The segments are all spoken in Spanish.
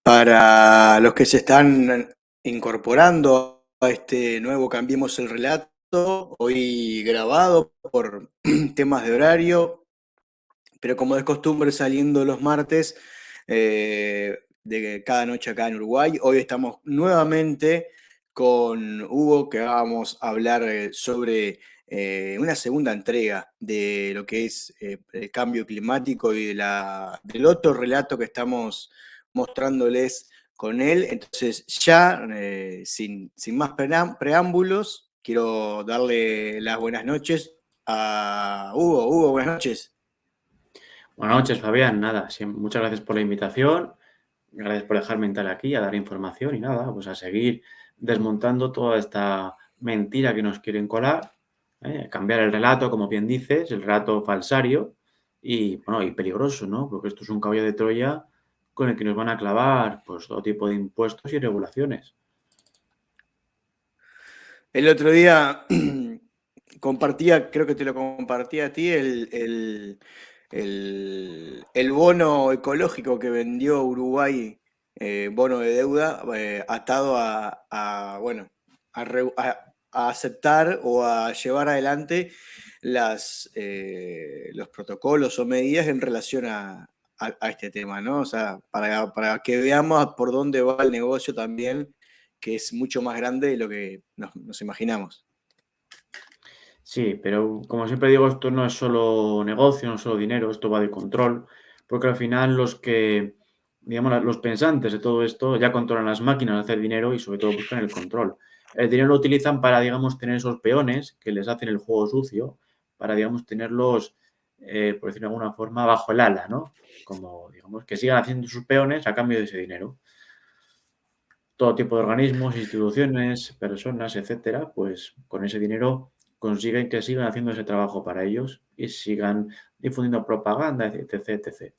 Para los que se están incorporando a este nuevo Cambiemos el Relato, hoy grabado por temas de horario, pero como de costumbre saliendo los martes de cada noche acá en Uruguay, hoy estamos nuevamente con Hugo, que vamos a hablar sobre una segunda entrega de lo que es el cambio climático y del otro relato que estamos mostrándoles con él. Entonces, ya sin más preámbulos, quiero darle las buenas noches a Hugo. Hugo, buenas noches. Buenas noches, Fabián. Nada, muchas gracias por la invitación. Gracias por dejarme entrar aquí a dar información y nada, pues a seguir desmontando toda esta mentira que nos quieren colar, cambiar el relato, como bien dices, el relato falsario y, bueno, y peligroso, ¿no? Porque esto es un caballo de Troya con el que nos van a clavar, pues, todo tipo de impuestos y regulaciones. El otro día compartía, creo que te lo compartí a ti, el bono ecológico que vendió Uruguay, bono de deuda, atado bueno, a aceptar o a llevar adelante los protocolos o medidas en relación a este tema, ¿no? O sea, para que veamos por dónde va el negocio también, que es mucho más grande de lo que nos imaginamos. Sí, pero como siempre digo, esto no es solo negocio, no es solo dinero, esto va de control, porque al final los que, digamos, los pensantes de todo esto ya controlan las máquinas de hacer dinero y sobre todo buscan el control. El dinero lo utilizan para, digamos, tener esos peones que les hacen el juego sucio, para, digamos, tenerlos, por decirlo de alguna forma, bajo el ala, ¿no? Como, digamos, que sigan haciendo sus peones a cambio de ese dinero. Todo tipo de organismos, instituciones, personas, etcétera, pues con ese dinero consiguen que sigan haciendo ese trabajo para ellos y sigan difundiendo propaganda, etc, etc.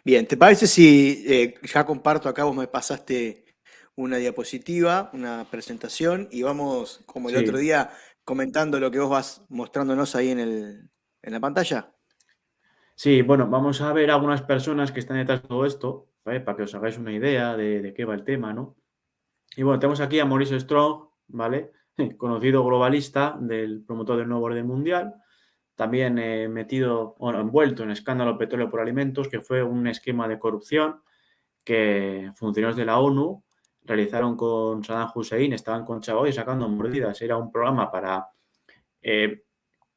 Bien, ¿te parece si ya comparto acá, vos me pasaste una diapositiva, una presentación, y vamos, como el otro Sí, día, comentando lo que vos vas mostrándonos ahí en la pantalla? sí, bueno, vamos a ver algunas personas que están detrás de todo esto, ¿vale? Para que os hagáis una idea de qué va el tema, ¿no? Y bueno, tenemos aquí a Maurice Strong, ¿vale? Conocido globalista, del promotor del nuevo orden mundial, también metido, bueno, envuelto en escándalo petróleo por alimentos, que fue un esquema de corrupción que funcionarios de la ONU realizaron con Saddam Hussein, estaban con Chagoy sacando mordidas. Era un programa eh,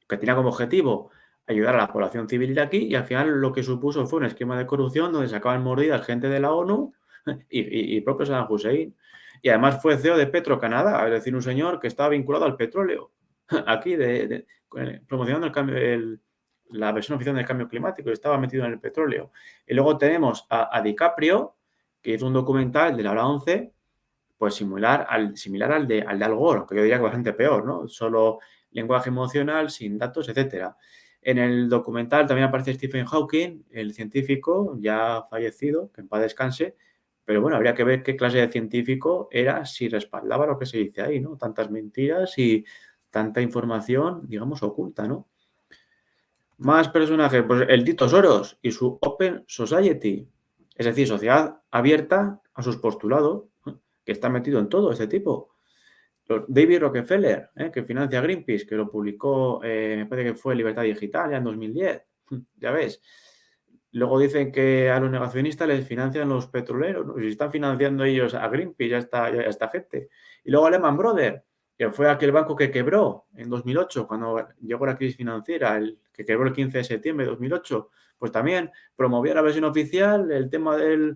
que tenía como objetivo ayudar a la población civil iraquí y al final lo que supuso fue un esquema de corrupción donde sacaban mordidas gente de la ONU y propio Saddam Hussein. Y además fue CEO de Petro-Canadá, es decir, un señor que estaba vinculado al petróleo, aquí promocionando la versión oficial del cambio climático, y estaba metido en el petróleo. Y luego tenemos a DiCaprio, que hizo un documental de la hora 11, pues similar al de Al Gore, que yo diría que bastante peor, ¿no? Solo lenguaje emocional, sin datos, etcétera. En el documental también aparece Stephen Hawking, el científico ya fallecido, que en paz descanse, pero bueno, habría que ver qué clase de científico era, si respaldaba lo que se dice ahí, ¿no? Tantas mentiras y tanta información, digamos, oculta, ¿no? Más personajes, pues el Tito Soros y su Open Society, es decir, sociedad abierta a sus postulados, que está metido en todo este tipo. David Rockefeller, que financia Greenpeace, que lo publicó, me parece que fue Libertad Digital ya en 2010, ya ves. Luego dicen que a los negacionistas les financian los petroleros, ¿no? Si están financiando ellos a Greenpeace, ya esta gente. Y luego Lehman Brothers, que fue aquel banco que quebró en 2008, cuando llegó la crisis financiera, el que quebró el 15 de septiembre de 2008, pues también promovía la versión oficial, el tema de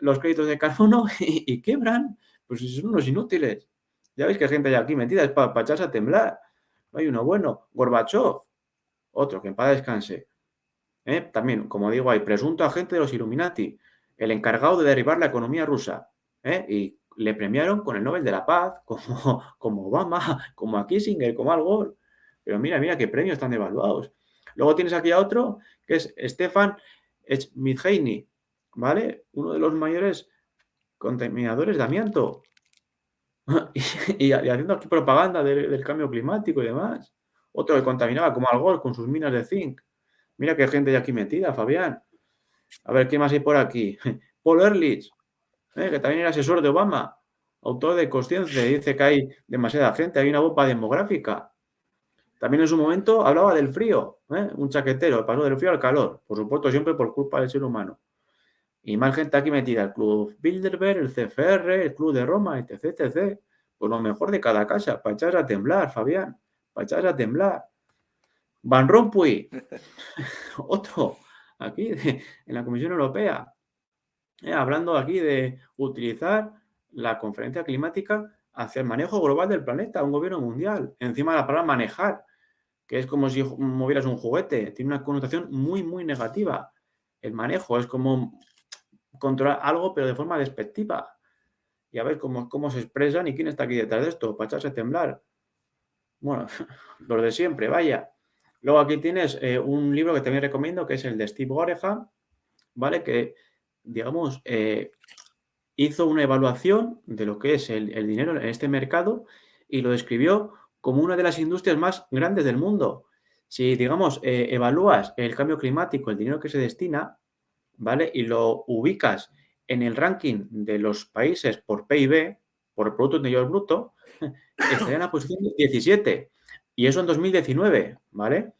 los créditos de carbono y quiebran. Pues son unos inútiles. Ya veis que hay gente hay aquí metida, es para echarse a temblar. No hay uno bueno. Gorbachev, otro, que en paz descanse. También, como digo, hay presunto agente de los Illuminati, el encargado de derribar la economía rusa. Y le premiaron con el Nobel de la Paz, como Obama, como a Kissinger, como Al Gore. Pero mira, mira qué premios están devaluados. Luego tienes aquí a otro, que es Stefan Schmidheiny, ¿vale? Uno de los mayores contaminadores de amianto. Y haciendo aquí propaganda del cambio climático y demás. Otro que contaminaba como Al Gore con sus minas de zinc. Mira qué gente hay aquí metida, Fabián. A ver, ¿qué más hay por aquí? Paul Ehrlich, que también era asesor de Obama, autor de Consciencia, dice que hay demasiada gente, hay una bomba demográfica. También en su momento hablaba del frío, un chaquetero, pasó del frío al calor, por supuesto siempre por culpa del ser humano. Y más gente aquí metida, el Club Bilderberg, el CFR, el Club de Roma, etc, etc. Pues lo mejor de cada casa, para echarse a temblar, Fabián, para echarse a temblar. Van Rompuy, otro, aquí en la Comisión Europea, hablando aquí de utilizar la conferencia climática hacia el manejo global del planeta, un gobierno mundial. Encima de la palabra manejar, que es como si movieras un juguete, tiene una connotación muy, muy negativa. El manejo es como controlar algo, pero de forma despectiva. Y a ver cómo se expresan y quién está aquí detrás de esto, para echarse a temblar. Bueno, los de siempre, vaya. Luego aquí tienes un libro que también recomiendo, que es el de Steve Goreham, ¿vale? Que, digamos, hizo una evaluación de lo que es el dinero en este mercado y lo describió como una de las industrias más grandes del mundo. Si, digamos, evalúas el cambio climático, el dinero que se destina, ¿vale? Y lo ubicas en el ranking de los países por PIB, por el Producto Interior Bruto, estaría en la posición 17. Y eso en 2019, ¿vale?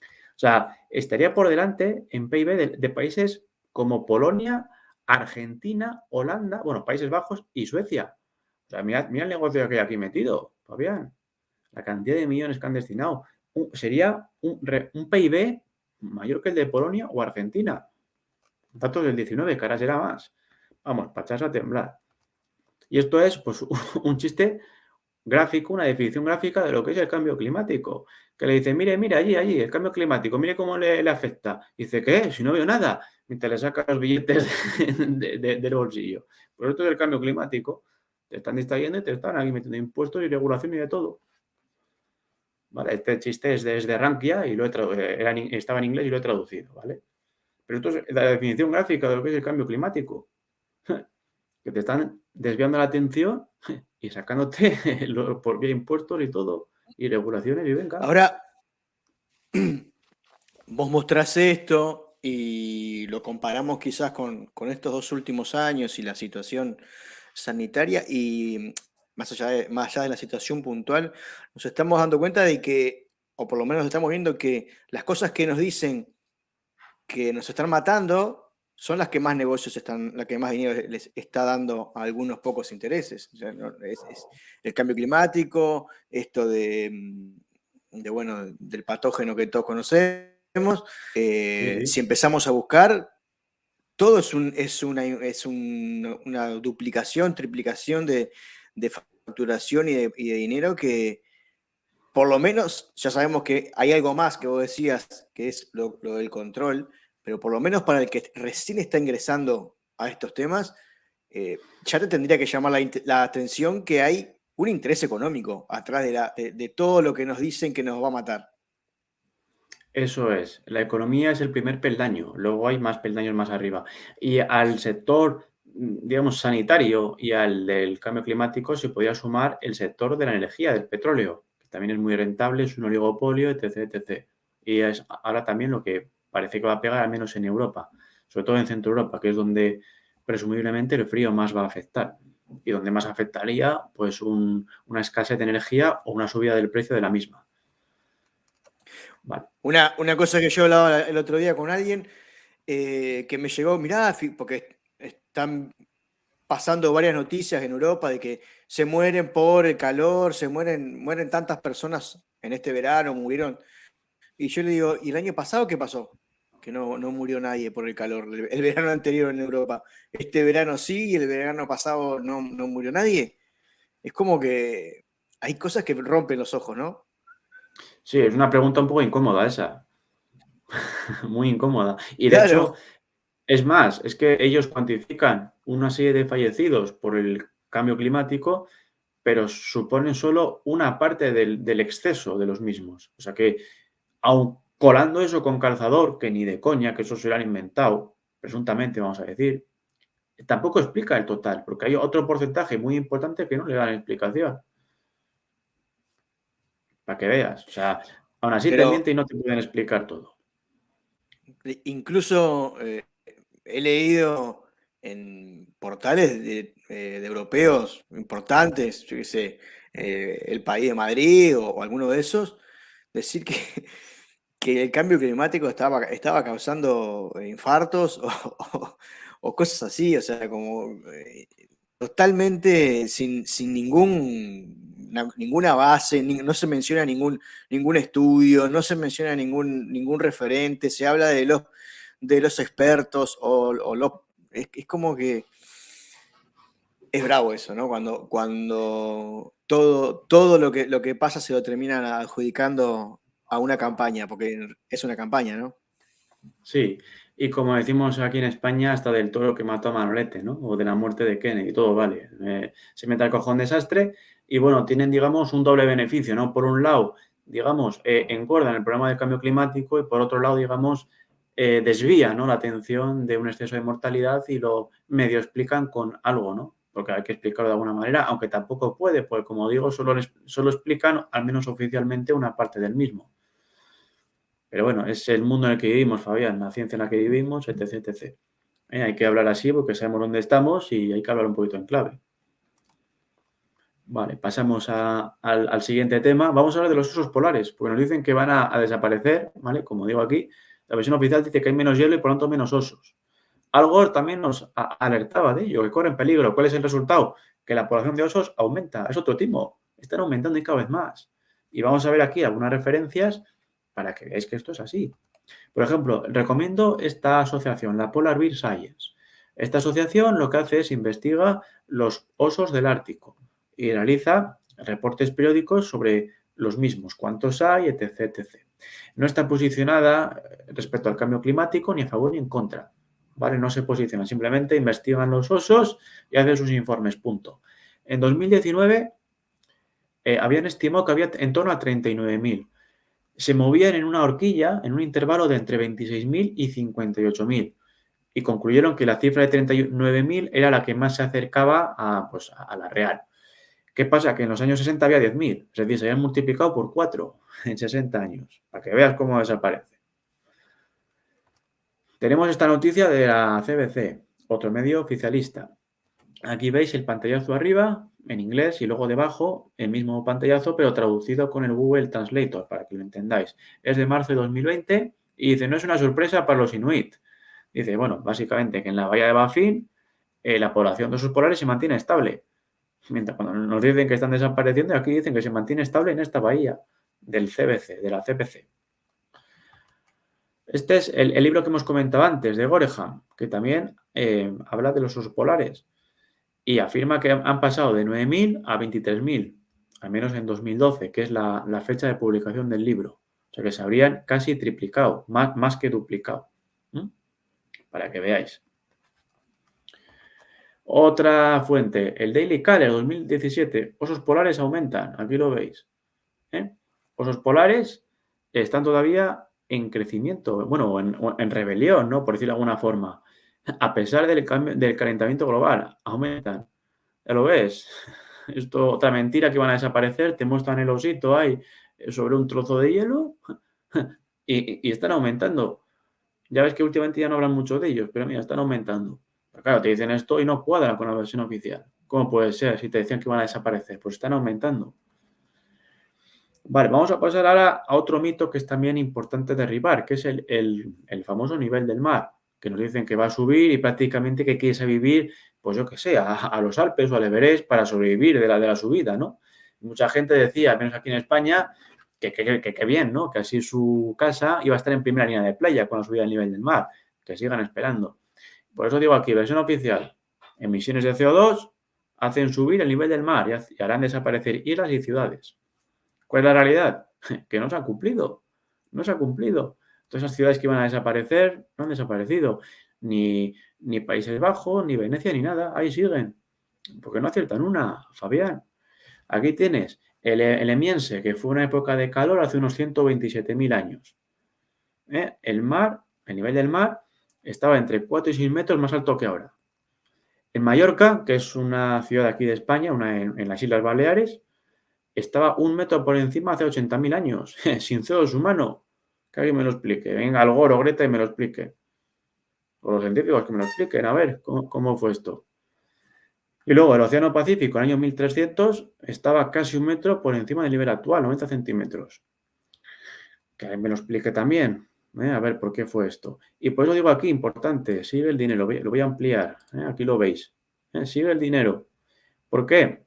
O sea, estaría por delante en PIB de países como Polonia, Argentina, Holanda, bueno, Países Bajos y Suecia. O sea, mira el negocio que hay aquí metido, Fabián. La cantidad de millones que han destinado. Sería un PIB mayor que el de Polonia o Argentina. Datos del 19, que ahora será más. Vamos, para echarse a temblar. Y esto es pues, un chiste gráfico, una definición gráfica de lo que es el cambio climático. Que le dice, mire, allí, el cambio climático, mire cómo le afecta. Dice, ¿qué? Si no veo nada. Mientras le saca los billetes del bolsillo. Pues esto es el cambio climático. Te están distrayendo y te están aquí metiendo impuestos y regulación y de todo. ¿Vale? Este chiste es desde Rankia y estaba en inglés y lo he traducido, ¿vale? Pero esto es la definición gráfica de lo que es el cambio climático. Que te están desviando la atención y sacándote por vía impuestos y todo, y regulaciones y venga. Ahora, vos mostrás esto y lo comparamos quizás con estos 2 últimos años y la situación sanitaria y más allá de la situación puntual, nos estamos dando cuenta de que, o por lo menos estamos viendo que las cosas que nos dicen que nos están matando son las que más negocios están, la que más dinero les está dando a algunos pocos intereses. O sea, es el cambio climático, esto bueno, del patógeno que todos conocemos. Sí. Si empezamos a buscar, todo una duplicación, triplicación de facturación y de dinero que por lo menos ya sabemos que hay algo más que vos decías, que es lo del control, pero por lo menos para el que recién está ingresando a estos temas, ya te tendría que llamar la atención que hay un interés económico atrás de todo lo que nos dicen que nos va a matar. Eso es, la economía es el primer peldaño, luego hay más peldaños más arriba. Y al sector, digamos, sanitario y al del cambio climático se podría sumar el sector de la energía, del petróleo, que también es muy rentable, es un oligopolio, etc, etc. Y es ahora también lo que parece que va a pegar, al menos en Europa, sobre todo en Centro Europa, que es donde presumiblemente el frío más va a afectar. Y donde más afectaría, pues una escasez de energía o una subida del precio de la misma. Vale. Una cosa que yo hablaba el otro día con alguien que me llegó, mirá, porque están pasando varias noticias en Europa de que se mueren por el calor, mueren tantas personas en este verano, murieron. Y yo le digo, ¿y el año pasado qué pasó? Que no murió nadie por el calor, el verano anterior en Europa. Este verano sí y el verano pasado no murió nadie. Es como que hay cosas que rompen los ojos, ¿no? Sí, es una pregunta un poco incómoda esa, muy incómoda. Y de hecho, Claro, es más, es que ellos cuantifican una serie de fallecidos por el cambio climático, pero suponen solo una parte del exceso de los mismos. O sea que, aun colando eso con calzador, que ni de coña, que eso se lo han inventado, presuntamente, vamos a decir, tampoco explica el total, porque hay otro porcentaje muy importante que no le dan explicación, para que veas. O sea, aún así te pero mienten y no te pueden explicar todo. incluso he leído en portales de europeos importantes, yo qué sé, El País de Madrid o alguno de esos, decir que, que el cambio climático estaba causando infartos o cosas así, o sea, como totalmente sin ninguna base, no se menciona ningún estudio, no se menciona ningún referente, se habla de los expertos es como que es bravo eso, ¿no? Cuando todo lo que pasa se lo terminan adjudicando a una campaña, porque es una campaña, ¿no? Sí, y como decimos aquí en España, hasta del toro que mató a Manolete, ¿no? O de la muerte de Kennedy, todo vale. Se mete al cojón desastre y bueno, tienen, digamos, un doble beneficio, ¿no? Por un lado, digamos, engordan el problema del cambio climático y por otro lado, digamos, desvían, ¿no? La atención de un exceso de mortalidad y lo medio explican con algo, ¿no? Porque hay que explicarlo de alguna manera, aunque tampoco puede, porque como digo, solo explican, al menos oficialmente, una parte del mismo. Pero bueno, es el mundo en el que vivimos, Fabián, la ciencia en la que vivimos, etc, etc. Hay que hablar así porque sabemos dónde estamos y hay que hablar un poquito en clave. Vale, pasamos al siguiente tema. Vamos a hablar de los osos polares, porque nos dicen que van a desaparecer, ¿vale? Como digo aquí, la versión oficial dice que hay menos hielo y por lo tanto menos osos. Al Gore también nos alertaba de ello, que corren peligro. ¿Cuál es el resultado? Que la población de osos aumenta, es otro timo. Están aumentando y cada vez más. Y vamos a ver aquí algunas referencias para que veáis que esto es así. Por ejemplo, recomiendo esta asociación, la Polar Bear Science. Esta asociación lo que hace es investiga los osos del Ártico y realiza reportes periódicos sobre los mismos, cuántos hay, etc, etc. No está posicionada respecto al cambio climático ni a favor ni en contra. ¿Vale? No se posiciona, simplemente investigan los osos y hacen sus informes, punto. En 2019 habían estimado que había en torno a 39.000. Se movían en una horquilla en un intervalo de entre 26.000 y 58.000 y concluyeron que la cifra de 39.000 era la que más se acercaba pues, a la real. ¿Qué pasa? Que en los años 60 había 10.000, es decir, se habían multiplicado por 4 en 60 años, para que veas cómo desaparece. Tenemos esta noticia de la CBC, otro medio oficialista. Aquí veis el pantallazo arriba, en inglés, y luego debajo el mismo pantallazo, pero traducido con el Google Translator, para que lo entendáis. Es de marzo de 2020 y dice, no es una sorpresa para los inuit. Dice, bueno, básicamente que en la bahía de Baffin la población de osos polares se mantiene estable. Mientras cuando nos dicen que están desapareciendo, aquí dicen que se mantiene estable en esta bahía del CBC, de la CPC. Este es el libro que hemos comentado antes, de Goreham, que también habla de los osos polares y afirma que han pasado de 9.000 a 23.000, al menos en 2012, que es la fecha de publicación del libro. O sea que se habrían casi triplicado, más que duplicado. Para que veáis. Otra fuente, el Daily Caller 2017, osos polares aumentan, aquí lo veis. Osos polares están todavía en crecimiento, bueno, en rebelión, ¿no? Por decirlo de alguna forma. A pesar del calentamiento global, aumentan. ¿Ya lo ves? Esto, otra mentira que van a desaparecer, te muestran el osito ahí sobre un trozo de hielo y están aumentando. Ya ves que últimamente ya no hablan mucho de ellos, pero mira, están aumentando. Pero claro, te dicen esto y no cuadra con la versión oficial. ¿Cómo puede ser si te decían que iban a desaparecer? Pues están aumentando. Vale, vamos a pasar ahora a otro mito que es también importante derribar, que es el famoso nivel del mar, que nos dicen que va a subir y prácticamente que quieres vivir, pues yo qué sé, a los Alpes o al Everest para sobrevivir de la subida, ¿no? Mucha gente decía, al menos aquí en España, que bien, ¿no? Que así su casa iba a estar en primera línea de playa cuando subía el nivel del mar, que sigan esperando. Por eso digo aquí, versión oficial, emisiones de CO2 hacen subir el nivel del mar y harán desaparecer islas y ciudades. ¿Cuál es la realidad? Que no se ha cumplido. No se ha cumplido. Todas esas ciudades que iban a desaparecer no han desaparecido. Ni Países Bajos, ni Venecia, ni nada. Ahí siguen. Porque no aciertan una, Fabián. Aquí tienes el Emiense, que fue una época de calor hace unos 127.000 años. El mar, el nivel del mar, estaba entre 4 y 6 metros más alto que ahora. En Mallorca, que es una ciudad aquí de España, en las Islas Baleares, estaba 1 metro por encima hace 80.000 años, sin CO2 humano. Que alguien me lo explique. Venga, Al Gore o Greta y me lo explique. o los científicos que me lo expliquen, a ver cómo fue esto. Y luego el Océano Pacífico en el año 1300 estaba casi 1 metro por encima del nivel actual, 90 centímetros. Que me lo explique también, a ver por qué fue esto. Y por eso digo aquí, importante, sigue el dinero, lo voy a ampliar, aquí lo veis, sigue el dinero. ¿Por qué?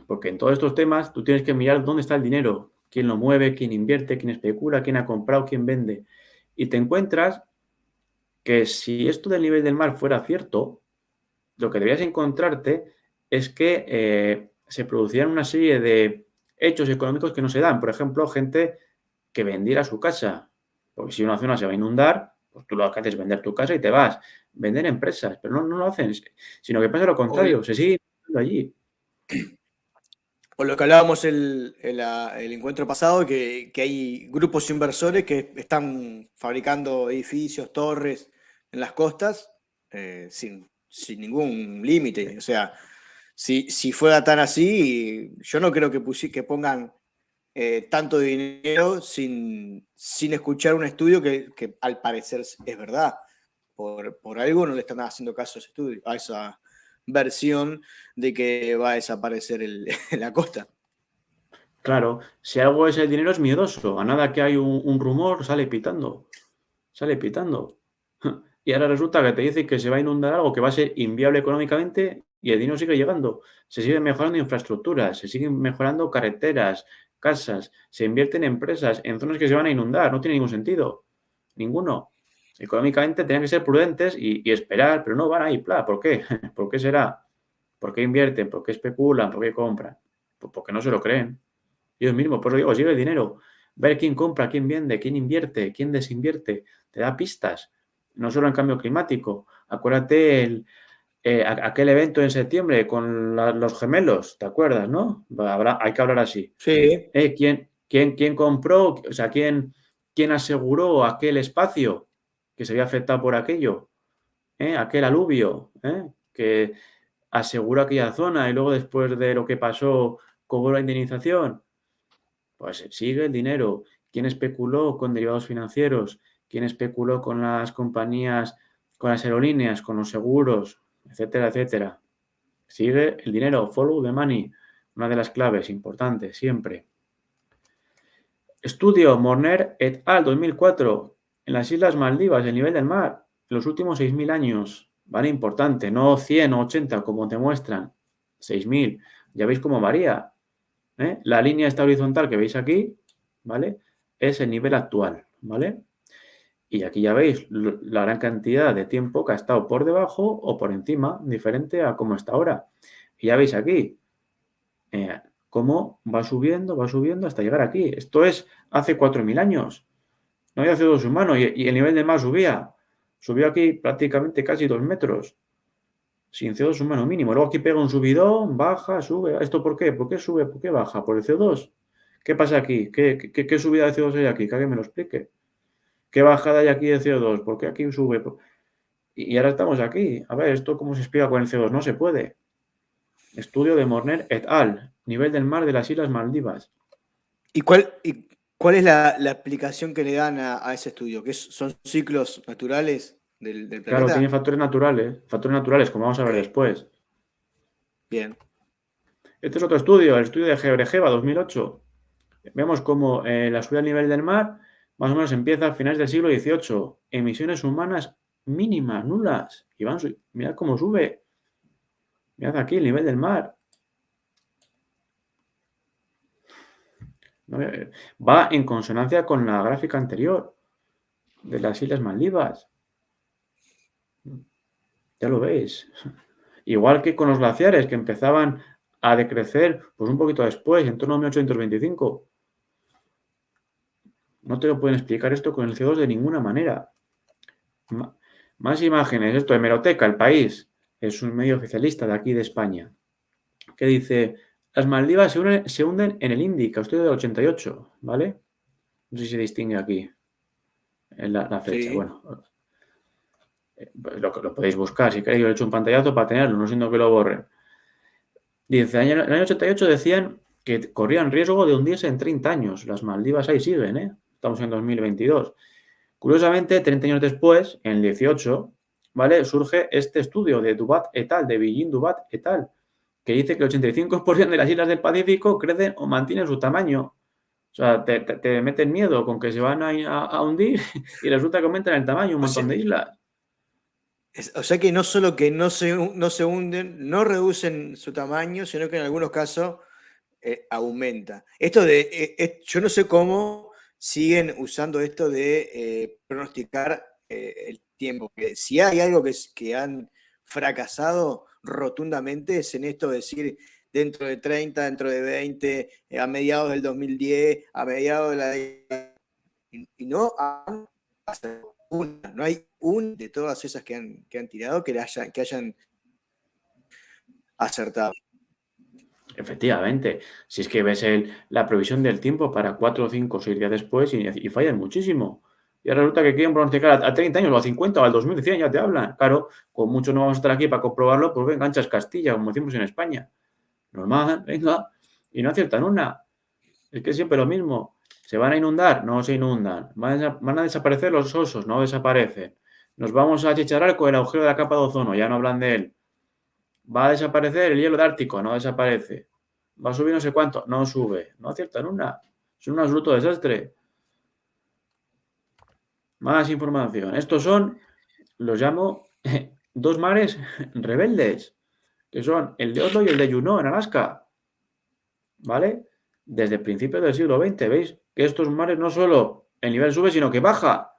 Porque en todos estos temas tú tienes que mirar dónde está el dinero, quién lo mueve, quién invierte, quién especula, quién ha comprado, quién vende. Y te encuentras que si esto del nivel del mar fuera cierto, lo que deberías encontrarte es que se producieran una serie de hechos económicos que no se dan. Por ejemplo, gente que vendiera su casa. Porque si una zona se va a inundar, pues tú lo que haces es vender tu casa y te vas. Vender empresas, pero no lo hacen, sino que pasa lo contrario, se sigue invirtiendo allí. O lo que hablábamos el encuentro pasado, que hay grupos inversores que están fabricando edificios, torres en las costas sin ningún límite. O sea, si fuera tan así, yo no creo que pongan tanto dinero sin escuchar un estudio que al parecer es verdad. Por algo no le están haciendo caso a ese estudio, a esa versión de que va a desaparecer la costa. Claro, si algo es el dinero es miedoso. A nada que hay un rumor, sale pitando. Sale pitando. Y ahora resulta que te dicen que se va a inundar algo que va a ser inviable económicamente y el dinero sigue llegando. Se siguen mejorando infraestructuras, se siguen mejorando carreteras, casas, se invierten en empresas, en zonas que se van a inundar. No tiene ningún sentido. Ninguno. Económicamente tenían que ser prudentes y esperar, pero no van ahí, ¡plá! ¿Por qué? ¿Por qué será? ¿Por qué invierten? ¿Por qué especulan? ¿Por qué compran? Pues porque no se lo creen. Ellos mismos, por eso digo, sigue el dinero. Ver quién compra, quién vende, quién invierte, quién desinvierte. Te da pistas. No solo en cambio climático. Acuérdate aquel evento en septiembre con los gemelos, ¿te acuerdas, no? Hay que hablar así. Sí. ¿Quién compró, o sea, quién aseguró aquel espacio que se había afectado por aquello? Aquel aluvio, que aseguró aquella zona y luego después de lo que pasó cobró la indemnización. Pues sigue el dinero. ¿Quién especuló con derivados financieros? ¿Quién especuló con las compañías, con las aerolíneas, con los seguros, etcétera, etcétera? Sigue el dinero. Follow the money. Una de las claves importantes, siempre. Estudio Morner et al. 2004. En las Islas Maldivas, el nivel del mar, en los últimos 6.000 años. Vale, importante. No 100 o 80 como te muestran. 6.000. Ya veis cómo varía. La línea esta horizontal que veis aquí, ¿vale? Es el nivel actual, ¿vale? Y aquí ya veis la gran cantidad de tiempo que ha estado por debajo o por encima, diferente a cómo está ahora. Y ya veis aquí cómo va subiendo hasta llegar aquí. Esto es hace 4.000 años. No había CO2 humano y el nivel del mar subía. Subió aquí prácticamente casi 2 metros. Sin CO2 humano mínimo. Luego aquí pega un subidón, baja, sube. ¿Esto por qué? ¿Por qué sube? ¿Por qué baja? ¿Por el CO2? ¿Qué pasa aquí? ¿Qué subida de CO2 hay aquí? Que alguien me lo explique. ¿Qué bajada hay aquí de CO2? ¿Por qué aquí sube? Y ahora estamos aquí. A ver, ¿esto cómo se explica con el CO2? No se puede. Estudio de Morner et al. Nivel del mar de las Islas Maldivas. ¿Y cuál es la explicación que le dan a ese estudio? ¿Que son ciclos naturales del planeta? Claro, tiene factores naturales, como vamos a ver después. Bien. Este es otro estudio, el estudio de Georgieva 2008. Vemos cómo la subida al nivel del mar más o menos empieza a finales del siglo XVIII. Emisiones humanas mínimas, nulas. Y mirad cómo sube. Mirad aquí el nivel del mar. Va en consonancia con la gráfica anterior de las Islas Maldivas. Ya lo veis. Igual que con los glaciares que empezaban a decrecer pues un poquito después, en torno a 1825. No te lo pueden explicar esto con el CO2 de ninguna manera. Más imágenes. Esto, Hemeroteca, El País. Es un medio oficialista de aquí de España. Que dice, las Maldivas se hunden en el Índico, estudio del 88, ¿vale? No sé si se distingue aquí en la fecha. Sí. Bueno, lo podéis buscar. Si queréis, yo le he hecho un pantallazo para tenerlo, no siendo que lo borren. Dice, en el año 88 decían que corrían riesgo de hundirse en 30 años. Las Maldivas ahí siguen, Estamos en 2022. Curiosamente, 30 años después, en el 18, ¿vale? Surge este estudio de Dubat et al., de Beijing Dubat et al., que dice que el 85% de las islas del Pacífico crecen o mantienen su tamaño. O sea, te meten miedo con que se van a hundir y resulta que aumentan el tamaño un montón de islas. O sea que no solo que no se hunden, no reducen su tamaño, sino que en algunos casos aumenta. Esto yo no sé cómo siguen usando esto de pronosticar el tiempo. Que si hay algo que han fracasado rotundamente es en esto de decir dentro de 30, dentro de 20, a mediados del 2010, a mediados de la... Y no han pasado una, no hay un de todas esas que han tirado que hayan acertado. Efectivamente, si es que ves la previsión del tiempo para 4, 5 o 6 días después y fallan muchísimo. Y ahora resulta que quieren pronosticar a 30 años o a 50 o al 2100, ya te hablan. Claro, con mucho no vamos a estar aquí para comprobarlo, pues venga, anchas Castilla, como decimos en España. Normal, venga, y no aciertan una. Es que siempre lo mismo. ¿Se van a inundar? No se inundan. ¿Van a desaparecer los osos? No desaparecen. Nos vamos a achicharrar con el agujero de la capa de ozono, ya no hablan de él. ¿Va a desaparecer el hielo de Ártico? No desaparece. ¿Va a subir no sé cuánto? No sube. No aciertan una. Es un absoluto desastre. Más información. Estos son, los llamo, dos mares rebeldes, que son el de Oslo y el de Juneau, en Alaska. ¿Vale? Desde principios del siglo XX, ¿veis? Que estos mares no solo el nivel sube, sino que baja.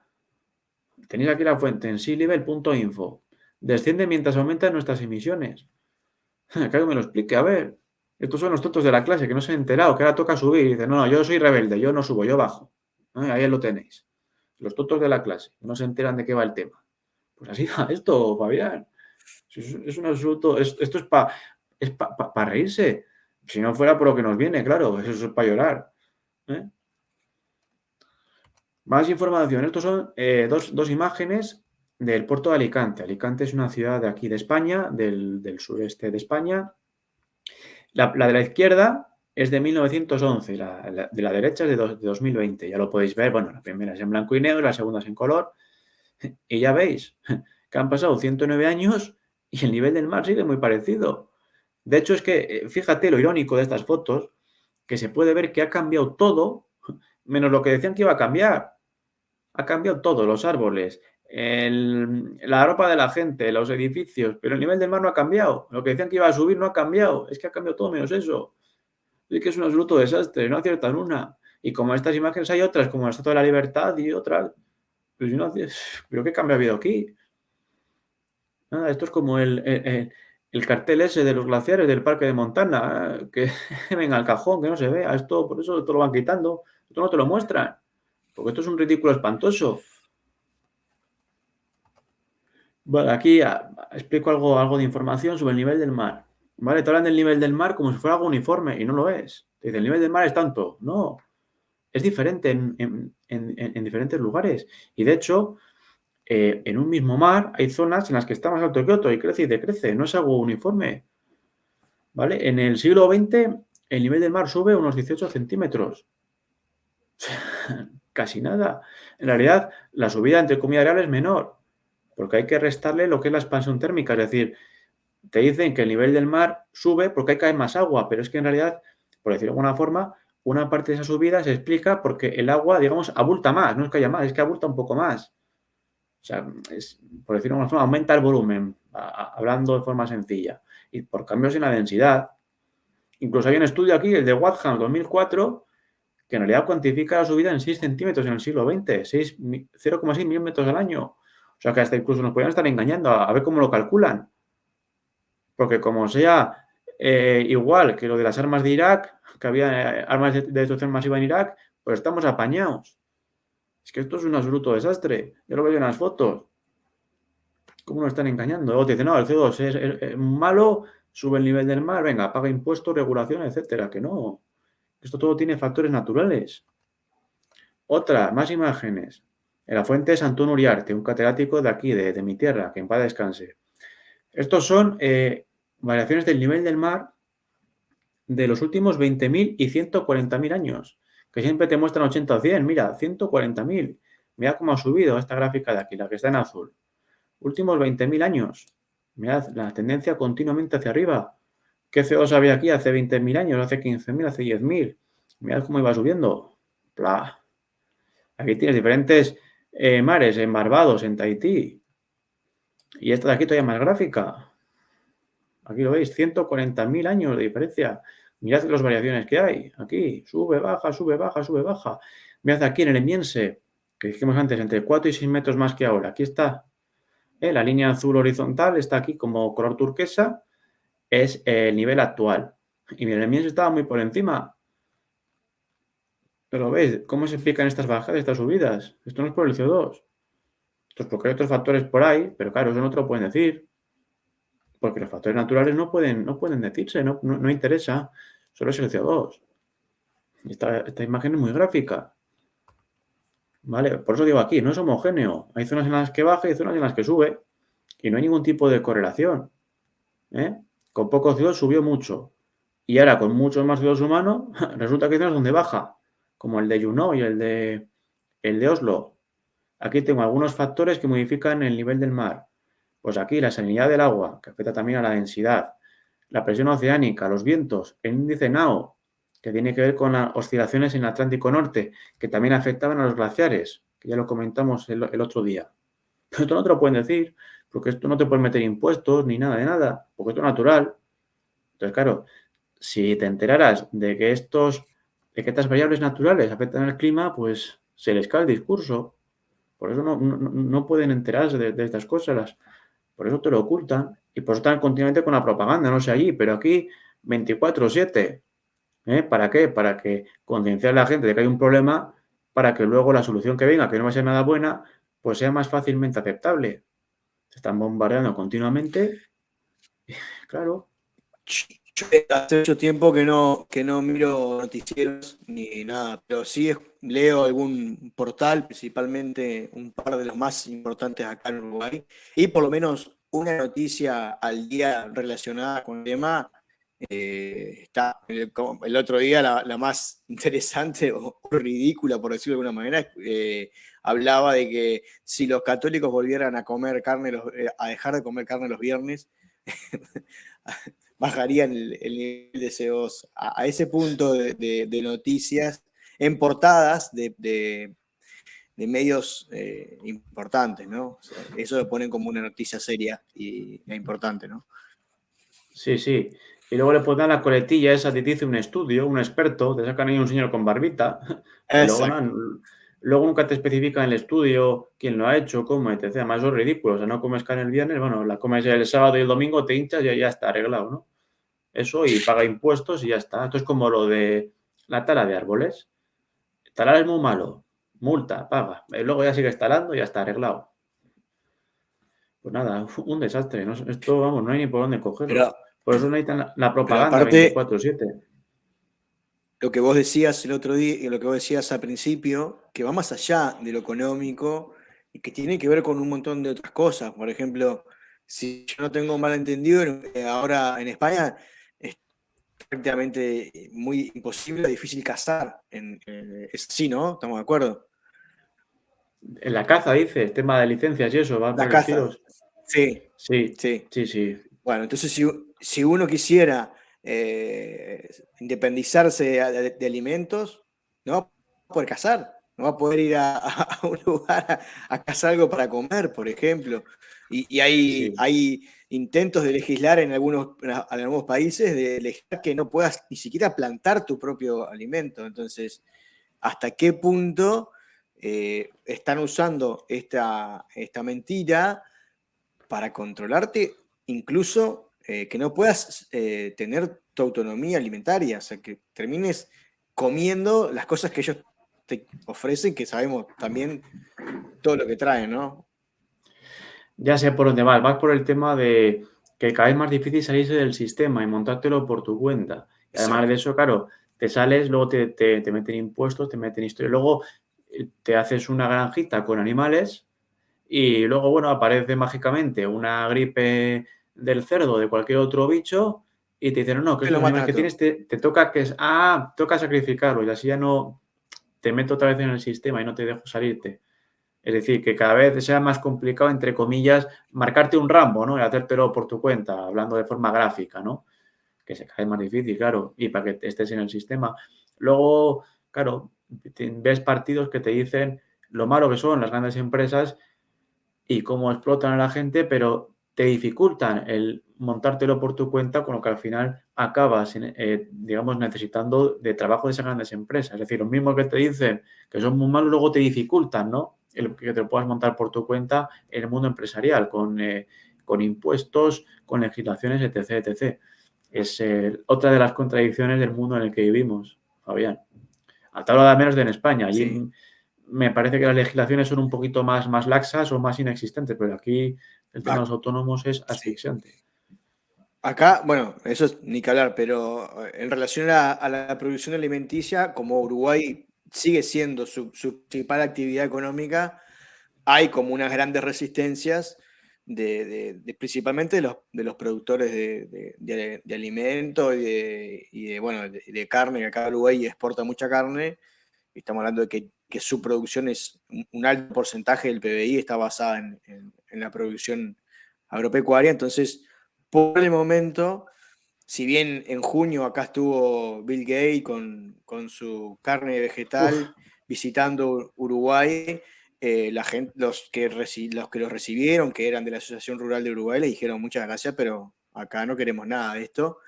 Tenéis aquí la fuente en sealevel.info. Desciende mientras aumentan nuestras emisiones. Que me lo explique, a ver. Estos son los tontos de la clase que no se han enterado, que ahora toca subir. Y dicen, no, yo soy rebelde, yo no subo, yo bajo. Ahí lo tenéis. Los tontos de la clase, no se enteran de qué va el tema. Pues así va esto, Fabián. Es un absoluto... Esto es para reírse. Si no fuera por lo que nos viene, claro, eso es para llorar. Más información. Estos son dos imágenes del puerto de Alicante. Alicante es una ciudad de aquí de España, del sureste de España. La de la izquierda es de 1911, de la derecha es de 2020. Ya lo podéis ver. Bueno, la primera es en blanco y negro, la segunda es en color. Y ya veis que han pasado 109 años y el nivel del mar sigue muy parecido. De hecho, es que fíjate lo irónico de estas fotos, que se puede ver que ha cambiado todo, menos lo que decían que iba a cambiar. Ha cambiado todo, los árboles, la ropa de la gente, los edificios, pero el nivel del mar no ha cambiado. Lo que decían que iba a subir no ha cambiado. Es que ha cambiado todo menos eso. Es que es un absoluto desastre, no aciertan una. Y como estas imágenes hay otras, como la Estatua de la Libertad y otras, pues ¿pero qué cambio ha habido aquí? Nada, esto es como el cartel ese de los glaciares del Parque de Montana, que venga al cajón, que no se vea. Esto, por eso te lo van quitando. Esto no te lo muestran. Porque esto es un ridículo espantoso. Vale, aquí explico algo de información sobre el nivel del mar. ¿Vale? Te hablan del nivel del mar como si fuera algo uniforme y no lo es. Te dicen, el nivel del mar es tanto. No, es diferente en diferentes lugares. Y de hecho, en un mismo mar hay zonas en las que está más alto que otro y crece y decrece. No es algo uniforme. ¿Vale? En el siglo XX, el nivel del mar sube unos 18 centímetros. Casi nada. En realidad, la subida entre comillas real es menor, porque hay que restarle lo que es la expansión térmica. Es decir, te dicen que el nivel del mar sube porque hay que caer más agua, pero es que en realidad, por decirlo de alguna forma, una parte de esa subida se explica porque el agua, digamos, abulta más. No es que haya más, es que abulta un poco más. O sea, por decirlo de alguna forma, aumenta el volumen, hablando de forma sencilla. Y por cambios en la densidad. Incluso hay un estudio aquí, el de Wadham 2004, que en realidad cuantifica la subida en 6 centímetros en el siglo XX, 0,6 milímetros al año. O sea que hasta incluso nos podrían estar engañando a ver cómo lo calculan. Porque como sea igual que lo de las armas de Irak, que había armas de destrucción masiva en Irak, pues estamos apañados. Es que esto es un absoluto desastre. Yo lo veo en las fotos. ¿Cómo nos están engañando? Luego te dicen, no, el CO2 es malo, sube el nivel del mar, venga, paga impuestos, regulación, etcétera. Que no. Esto todo tiene factores naturales. Otra, más imágenes. En la fuente es Antón Uriarte, un catedrático de aquí, de mi tierra, que en paz descanse. Estos son variaciones del nivel del mar de los últimos 20.000 y 140.000 años, que siempre te muestran 80 o 100. Mira, 140.000. Mira cómo ha subido esta gráfica de aquí, la que está en azul. últimos 20.000 años. Mirad, la tendencia continuamente hacia arriba. ¿Qué CO2 había aquí hace 20.000 años, hace 15.000, hace 10.000? Mirad cómo iba subiendo. Bla. Aquí tienes diferentes mares, en Barbados, en Tahití. Y esta de aquí todavía más gráfica. Aquí lo veis, 140.000 años de diferencia. Mirad las variaciones que hay. Aquí, sube, baja, sube, baja, sube, baja. Mirad aquí en el Emiense, que dijimos antes, entre 4 y 6 metros más que ahora. Aquí está. La línea azul horizontal está aquí como color turquesa. Es el nivel actual. Y el Emiense estaba muy por encima. Pero veis, ¿cómo se explican estas bajadas, estas subidas? Esto no es por el CO2. Esto es porque hay otros factores por ahí, pero claro, eso no te lo pueden decir. Porque los factores naturales no pueden decirse, no interesa. Solo es el CO2. Esta imagen es muy gráfica. ¿Vale? Por eso digo aquí, no es homogéneo. Hay zonas en las que baja y zonas en las que sube. Y no hay ningún tipo de correlación. Con poco CO2 subió mucho. Y ahora con mucho más CO2 humano, resulta que hay zonas donde baja. Como el de Juneau y el de Oslo. Aquí tengo algunos factores que modifican el nivel del mar. Pues aquí la salinidad del agua, que afecta también a la densidad, la presión oceánica, los vientos, el índice NAO, que tiene que ver con las oscilaciones en el Atlántico Norte, que también afectaban a los glaciares, que ya lo comentamos el otro día. Pero esto no te lo pueden decir, porque esto no te pueden meter impuestos ni nada de nada, porque esto es natural. Entonces, claro, si te enteraras de que estas variables naturales afectan al clima, pues se les cae el discurso. Por eso no pueden enterarse de estas cosas. Por eso te lo ocultan y por eso están continuamente con la propaganda, no sé allí, pero aquí 24/7. ¿Para qué? Para que concienciar a la gente de que hay un problema, para que luego la solución que venga, que no va a ser nada buena, pues sea más fácilmente aceptable. Se están bombardeando continuamente. Claro. Yo hace mucho tiempo que no miro noticieros ni nada, pero sí leo algún portal, principalmente un par de los más importantes acá en Uruguay, y por lo menos una noticia al día relacionada con el tema. Está el otro día la más interesante o ridícula, por decirlo de alguna manera, hablaba de que si los católicos volvieran a comer carne, a dejar de comer carne los viernes, bajarían el nivel de CO2 a ese punto de noticias en portadas de medios importantes, ¿no? O sea, eso lo ponen como una noticia seria e importante, ¿no? Sí, sí. Y luego le ponen la coletilla esa, te dice un estudio, un experto, te sacan ahí un señor con barbita, y luego, Exacto. luego nunca te especifican el estudio, quién lo ha hecho, cómo, etc. Además, eso es ridículo. O sea, no comes carne el viernes, bueno, la comes el sábado y el domingo, te hinchas y ya está arreglado, ¿no? Eso y paga impuestos y ya está. Esto es como lo de la tala de árboles. Talar es muy malo. Multa, paga. Y luego ya sigues talando y ya está arreglado. Pues nada, un desastre. Esto, vamos, no hay ni por dónde cogerlo. Pero, Por eso necesitan la pero propaganda aparte, 24/7. lo que vos decías el otro día y lo que vos decías al principio, que va más allá de lo económico y que tiene que ver con un montón de otras cosas. Por ejemplo, si yo no tengo mal entendido, ahora en España es prácticamente muy imposible, difícil cazar. Es así, ¿no? ¿Estamos de acuerdo? En la caza, dices, tema de licencias y eso, va La por los caza. tiros. Sí, Sí, sí. sí, sí. Bueno, entonces si uno quisiera independizarse de alimentos, no va a poder cazar, no va a poder ir a un lugar a cazar algo para comer, por ejemplo. Y Sí. hay intentos de legislar en algunos países de legislar que no puedas ni siquiera plantar tu propio alimento. Entonces, ¿hasta qué punto están usando esta mentira para controlarte, incluso que no puedas tener tu autonomía alimentaria, o sea, que termines comiendo las cosas que ellos te ofrecen, que sabemos también todo lo que traen, ¿no? Ya sé por dónde vas. Vas por el tema de que cada vez es más difícil salirse del sistema y montártelo por tu cuenta. Y además de Exacto. eso, claro, te sales, luego te meten impuestos, te meten historia. Luego te haces una granjita con animales y luego, bueno, aparece mágicamente una gripe del cerdo o de cualquier otro bicho y te dicen, no, no, que Te lo estos matan animales a que tienes todos. te toca toca sacrificarlos y así ya no te meto otra vez en el sistema y no te dejo salirte. Es decir, que cada vez sea más complicado, entre comillas, marcarte un Rambo, ¿no? Y hacértelo por tu cuenta, hablando de forma gráfica, ¿no? Que se cae más difícil, claro, y para que estés en el sistema. Luego, claro, ves partidos que te dicen lo malo que son las grandes empresas y cómo explotan a la gente, pero te dificultan el montártelo por tu cuenta, con lo que al final acabas, digamos, necesitando de trabajo de esas grandes empresas. Es decir, lo mismo que te dicen que son muy malos, luego te dificultan, ¿no? El que te lo puedas montar por tu cuenta en el mundo empresarial, con impuestos, con legislaciones, etc., etc. Es otra de las contradicciones del mundo en el que vivimos, Fabián. Hasta ahora, menos de en España. Sí. Allí me parece que las legislaciones son un poquito más laxas o más inexistentes, pero aquí el tema de Ah, los autónomos es sí. asfixiante. Acá, bueno, eso es ni que hablar, pero en relación a la producción alimenticia, como Uruguay sigue siendo su principal actividad económica, hay como unas grandes resistencias principalmente de los productores de alimentos bueno, de carne, que acá Uruguay exporta mucha carne. Estamos hablando de que su producción es un alto porcentaje del PBI, está basada en la producción agropecuaria. Entonces, por el momento, si bien en junio acá estuvo Bill Gates con su carne Uf. vegetal visitando Uruguay, la gente, los que los recibieron, que eran de la Asociación Rural de Uruguay, le dijeron muchas gracias, pero acá no queremos nada de esto.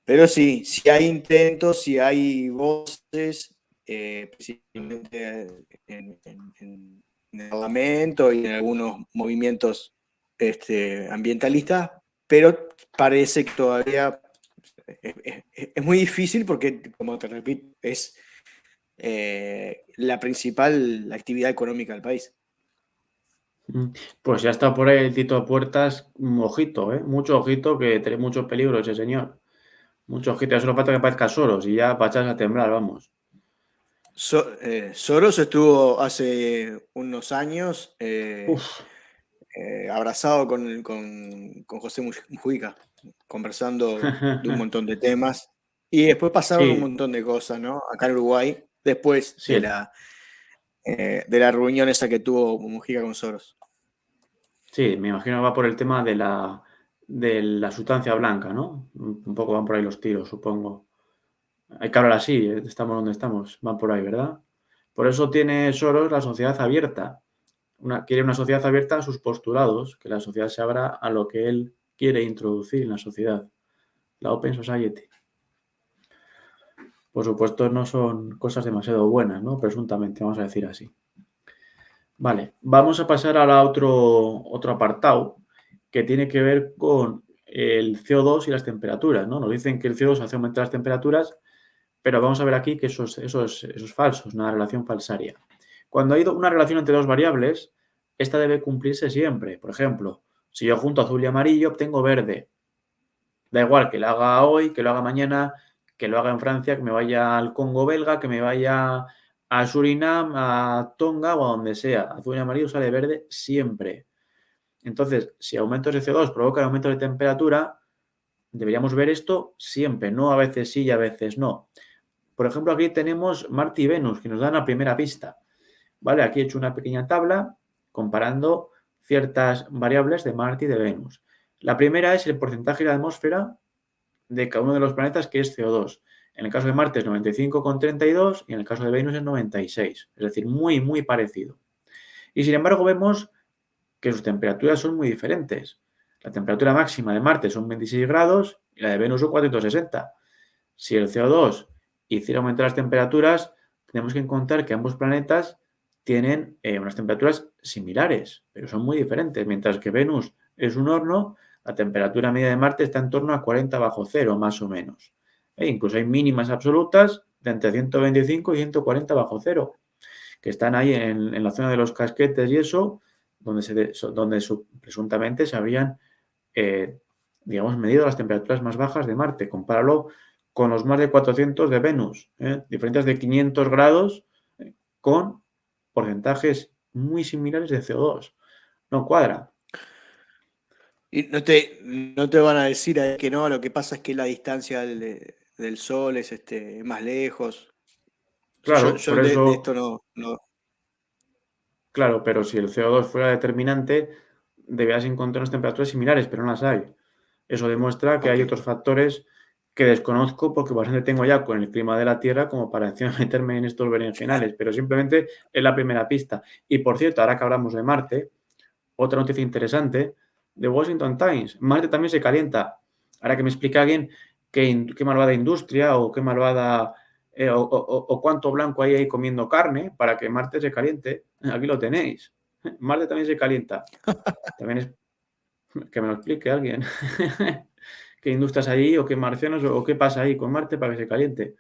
Pero sí, si hay intentos, si hay voces, principalmente en el Parlamento y en algunos movimientos ambientalistas, pero parece que todavía es muy difícil porque, como te repito, es la principal actividad económica del país. Pues ya está por ahí el Tito Puertas, ojito, mucho ojito, que tiene mucho peligro ese señor. Mucho ojito, ya solo falta que parezca Soros y ya para echarse a temblar, vamos. Soros estuvo hace unos años Uf. abrazado con José Mujica, conversando de un montón de temas. Y después pasaron un Sí, montón de cosas, ¿no? Acá en Uruguay, después sí, de la reunión esa que tuvo Mujica con Soros. sí, me imagino que va por el tema de la sustancia blanca, ¿no? Un poco van por ahí los tiros, supongo. Hay que hablar así, estamos donde estamos, van por ahí, ¿verdad? Por eso tiene Soros la sociedad abierta. Quiere una sociedad abierta a sus postulados, que la sociedad se abra a lo que él quiere introducir en la sociedad, la Open Society. Por supuesto, no son cosas demasiado buenas, ¿no? Presuntamente, vamos a decir así. Vale, vamos a pasar a otro apartado que tiene que ver con el CO2 y las temperaturas, ¿no? Nos dicen que el CO2 hace aumentar las temperaturas, pero vamos a ver aquí que eso es falso, es una relación falsaria. Cuando hay una relación entre dos variables, esta debe cumplirse siempre. Por ejemplo, si yo junto azul y amarillo, obtengo verde. Da igual que lo haga hoy, que lo haga mañana, que lo haga en Francia, que me vaya al Congo belga, que me vaya a Surinam, a Tonga o a donde sea. Azul y amarillo sale verde siempre. Entonces, si aumentos de CO2 provocan aumentos de temperatura, deberíamos ver esto siempre, no a veces sí y a veces no. Por ejemplo, aquí tenemos Marte y Venus, que nos dan la primera pista. ¿Vale? Aquí he hecho una pequeña tabla comparando ciertas variables de Marte y de Venus. La primera es el porcentaje de la atmósfera de cada uno de los planetas, que es CO2. En el caso de Marte es 95,32 y en el caso de Venus es 96. Es decir, muy, muy parecido. Y sin embargo vemos que sus temperaturas son muy diferentes. La temperatura máxima de Marte son 26 grados y la de Venus son 460. Si el CO2 hiciera aumentar las temperaturas, tenemos que encontrar que ambos planetas tienen unas temperaturas similares, pero son muy diferentes. Mientras que Venus es un horno, la temperatura media de Marte está en torno a 40 bajo cero, más o menos. Incluso hay mínimas absolutas de entre 125 y 140 bajo cero, que están ahí en la zona de los casquetes y eso, donde presuntamente se habrían, digamos, medido las temperaturas más bajas de Marte. Compáralo con los más de 400 de Venus, diferencias de 500 grados, con porcentajes muy similares de CO2. No cuadra. Y no te van a decir ahí que no, lo que pasa es que la distancia del Sol es más lejos. O sea, yo, Claro, yo por de eso, esto no. Claro, pero si el CO2 fuera determinante, deberías encontrar unas temperaturas similares, pero no las hay. Eso demuestra que hay Ok. otros factores que desconozco porque bastante tengo ya con el clima de la Tierra como para encima meterme en estos berenjenales, pero simplemente es la primera pista. Y por cierto, ahora que hablamos de Marte, otra noticia interesante, de Washington Times, Marte también se calienta. Ahora que me explique alguien qué malvada industria o qué malvada o cuánto blanco hay ahí comiendo carne para que Marte se caliente, aquí lo tenéis. Marte también se calienta. También es que me lo explique alguien. ¿Qué industrias hay ahí o qué marcianos o qué pasa ahí con Marte para que se caliente?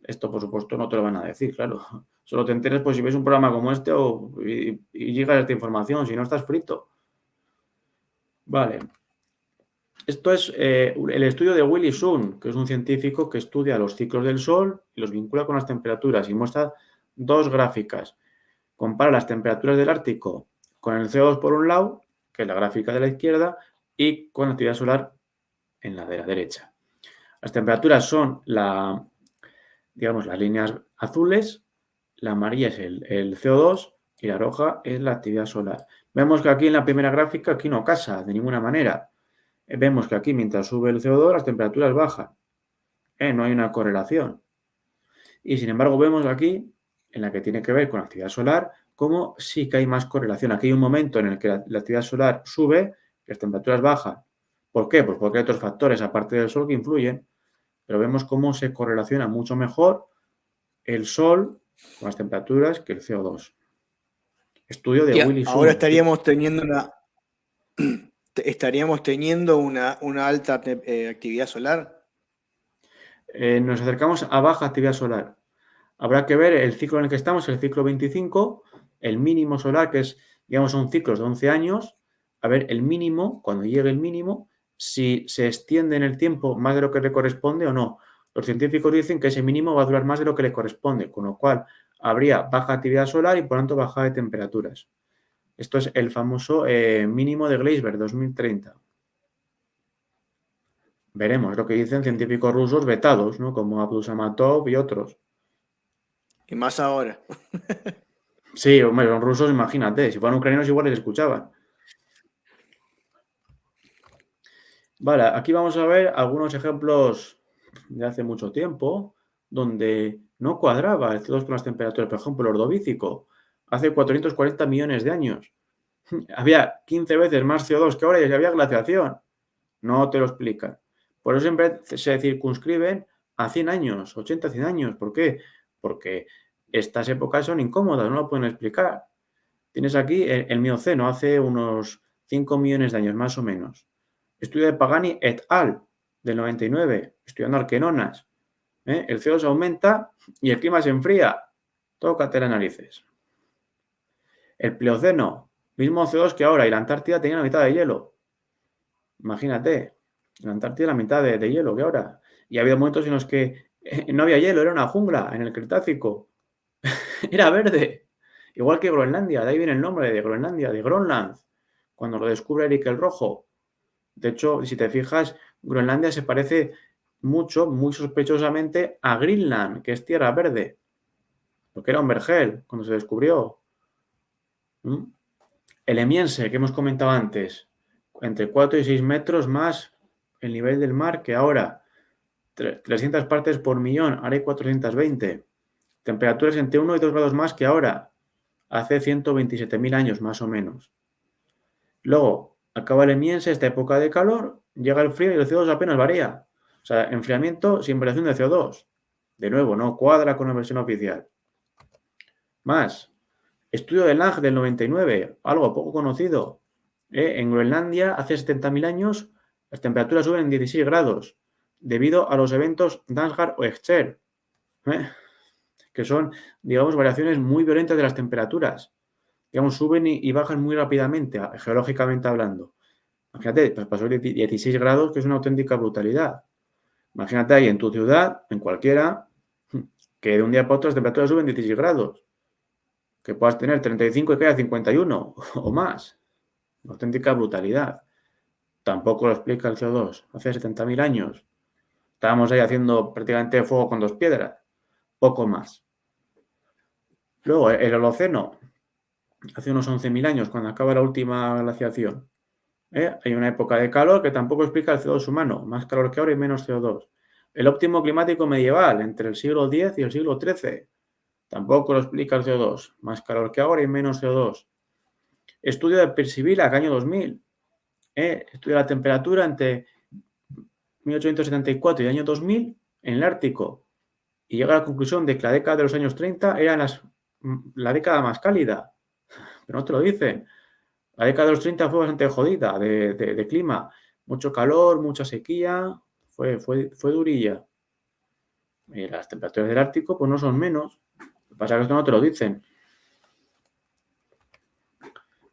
Esto, por supuesto, no te lo van a decir, claro. Solo te enteras pues si ves un programa como este y llegas a esta información, si no estás frito. Vale. Esto es el estudio de Willy Sun, que es un científico que estudia los ciclos del Sol y los vincula con las temperaturas y muestra dos gráficas. Compara las temperaturas del Ártico con el CO2 por un lado, que es la gráfica de la izquierda, y con la actividad solar en la de la derecha. Las temperaturas son digamos, las líneas azules, la amarilla es el CO2 y la roja es la actividad solar. Vemos que aquí en la primera gráfica aquí no casa de ninguna manera. Vemos que aquí mientras sube el CO2 las temperaturas bajan. No hay una correlación. Y sin embargo vemos aquí, en la que tiene que ver con la actividad solar, cómo sí que hay más correlación. Aquí hay un momento en el que la actividad solar sube y las temperaturas bajan. ¿Por qué? Pues porque hay otros factores aparte del sol que influyen, pero vemos cómo se correlaciona mucho mejor el sol con las temperaturas que el CO2. Estudio de Y Willy ahora Sun. estaríamos teniendo una alta actividad solar. Nos acercamos a baja actividad solar. Habrá que ver el ciclo en el que estamos, el ciclo 25, el mínimo solar, que es, digamos, son ciclos de 11 años. A ver, el mínimo, cuando llegue el mínimo, si se extiende en el tiempo más de lo que le corresponde o no. Los científicos dicen que ese mínimo va a durar más de lo que le corresponde, con lo cual habría baja actividad solar y por lo tanto baja de temperaturas. Esto es el famoso mínimo de Gleisberg 2030. Veremos lo que dicen científicos rusos vetados, ¿no? Como Abdul-Samatov y otros. Y más ahora. Sí, hombre, los rusos, imagínate, si fueran ucranianos igual les escuchaban. Vale, aquí vamos a ver algunos ejemplos de hace mucho tiempo donde no cuadraba el CO2 con las temperaturas. Por ejemplo, el Ordovícico, hace 440 millones de años. Había 15 veces más CO2 que ahora y había glaciación. No te lo explican. Por eso siempre se circunscriben a 100 años, 80, 100 años. ¿Por qué? Porque estas épocas son incómodas, no lo pueden explicar. Tienes aquí el Mioceno, hace unos 5 millones de años, más o menos. Estudio de Pagani et al. Del 99, estudiando arquenonas. El CO2 aumenta y el clima se enfría. Tócate las narices. El Plioceno, mismo CO2 que ahora, y la Antártida tenía la mitad de hielo. Imagínate, la Antártida la mitad de hielo que ahora. Y ha habido momentos en los que no había hielo, era una jungla en el Cretácico. Era verde. Igual que Groenlandia, de ahí viene el nombre de Groenlandia, de Groenland, cuando lo descubre Eric el Rojo. De hecho, si te fijas, Groenlandia se parece mucho, muy sospechosamente, a Greenland, que es tierra verde, lo que era un vergel cuando se descubrió. ¿Mm? El Emiense, que hemos comentado antes, entre 4 y 6 metros más el nivel del mar que ahora. 300 partes por millón, ahora hay 420. Temperaturas entre 1 y 2 grados más que ahora, hace 127.000 años más o menos. Luego, acaba el Emiense, esta época de calor, llega el frío y el CO2 apenas varía. O sea, enfriamiento sin variación de CO2. De nuevo, no cuadra con la versión oficial. Más, estudio de Lange del 99, algo poco conocido. En Groenlandia, hace 70.000 años, las temperaturas suben en 16 grados, debido a los eventos Dansgaard o Excher, que son, digamos, variaciones muy violentas de las temperaturas. Digamos, suben y bajan muy rápidamente, geológicamente hablando. Imagínate, pues pasó de 16 grados, que es una auténtica brutalidad. Imagínate ahí en tu ciudad, en cualquiera, que de un día para otro las temperaturas suben 16 grados. Que puedas tener 35 y que haya 51 o más. Una auténtica brutalidad. Tampoco lo explica el CO2. Hace 70.000 años estábamos ahí haciendo prácticamente fuego con dos piedras. Poco más. Luego, el Holoceno. hace unos 11.000 años, cuando acaba la última glaciación. Hay una época de calor que tampoco explica el CO2 humano, más calor que ahora y menos CO2. El óptimo climático medieval, entre el siglo X y el siglo XIII, tampoco lo explica el CO2, más calor que ahora y menos CO2. Estudio de Percival, año 2000. Estudia la temperatura entre 1874 y el año 2000 en el Ártico. Y llega a la conclusión de que la década de los años 30 era la década más cálida. Pero no te lo dicen. La década de los 30 fue bastante jodida de clima. Mucho calor, mucha sequía. Fue durilla. Y las temperaturas del Ártico pues no son menos. Lo que pasa es que esto no te lo dicen.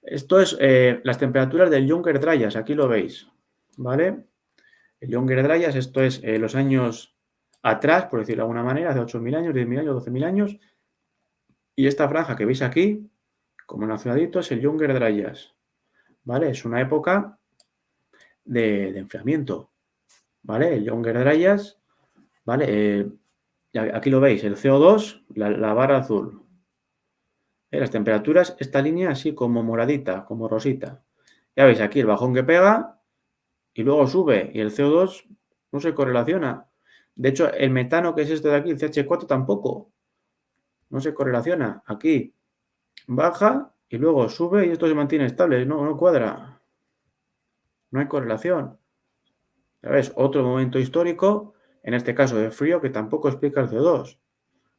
Esto es las temperaturas del Younger Dryas. Aquí lo veis. ¿Vale? El Younger Dryas, esto es los años atrás, por decirlo de alguna manera, hace 8.000 años, 10.000 años, 12.000 años. Y esta franja que veis aquí, como nacionalito, es el Younger Dryas. ¿Vale? Es una época de enfriamiento. ¿Vale? El Younger Dryas, ¿vale? Aquí lo veis, el CO2, la barra azul. Las temperaturas, esta línea así como moradita, como rosita. Ya veis aquí el bajón que pega y luego sube y el CO2 no se correlaciona. De hecho, el metano, que es este de aquí, el CH4, tampoco. No se correlaciona. Aquí baja y luego sube y esto se mantiene estable. No cuadra. No hay correlación. Ya ves, otro momento histórico, en este caso de frío, que tampoco explica el CO2.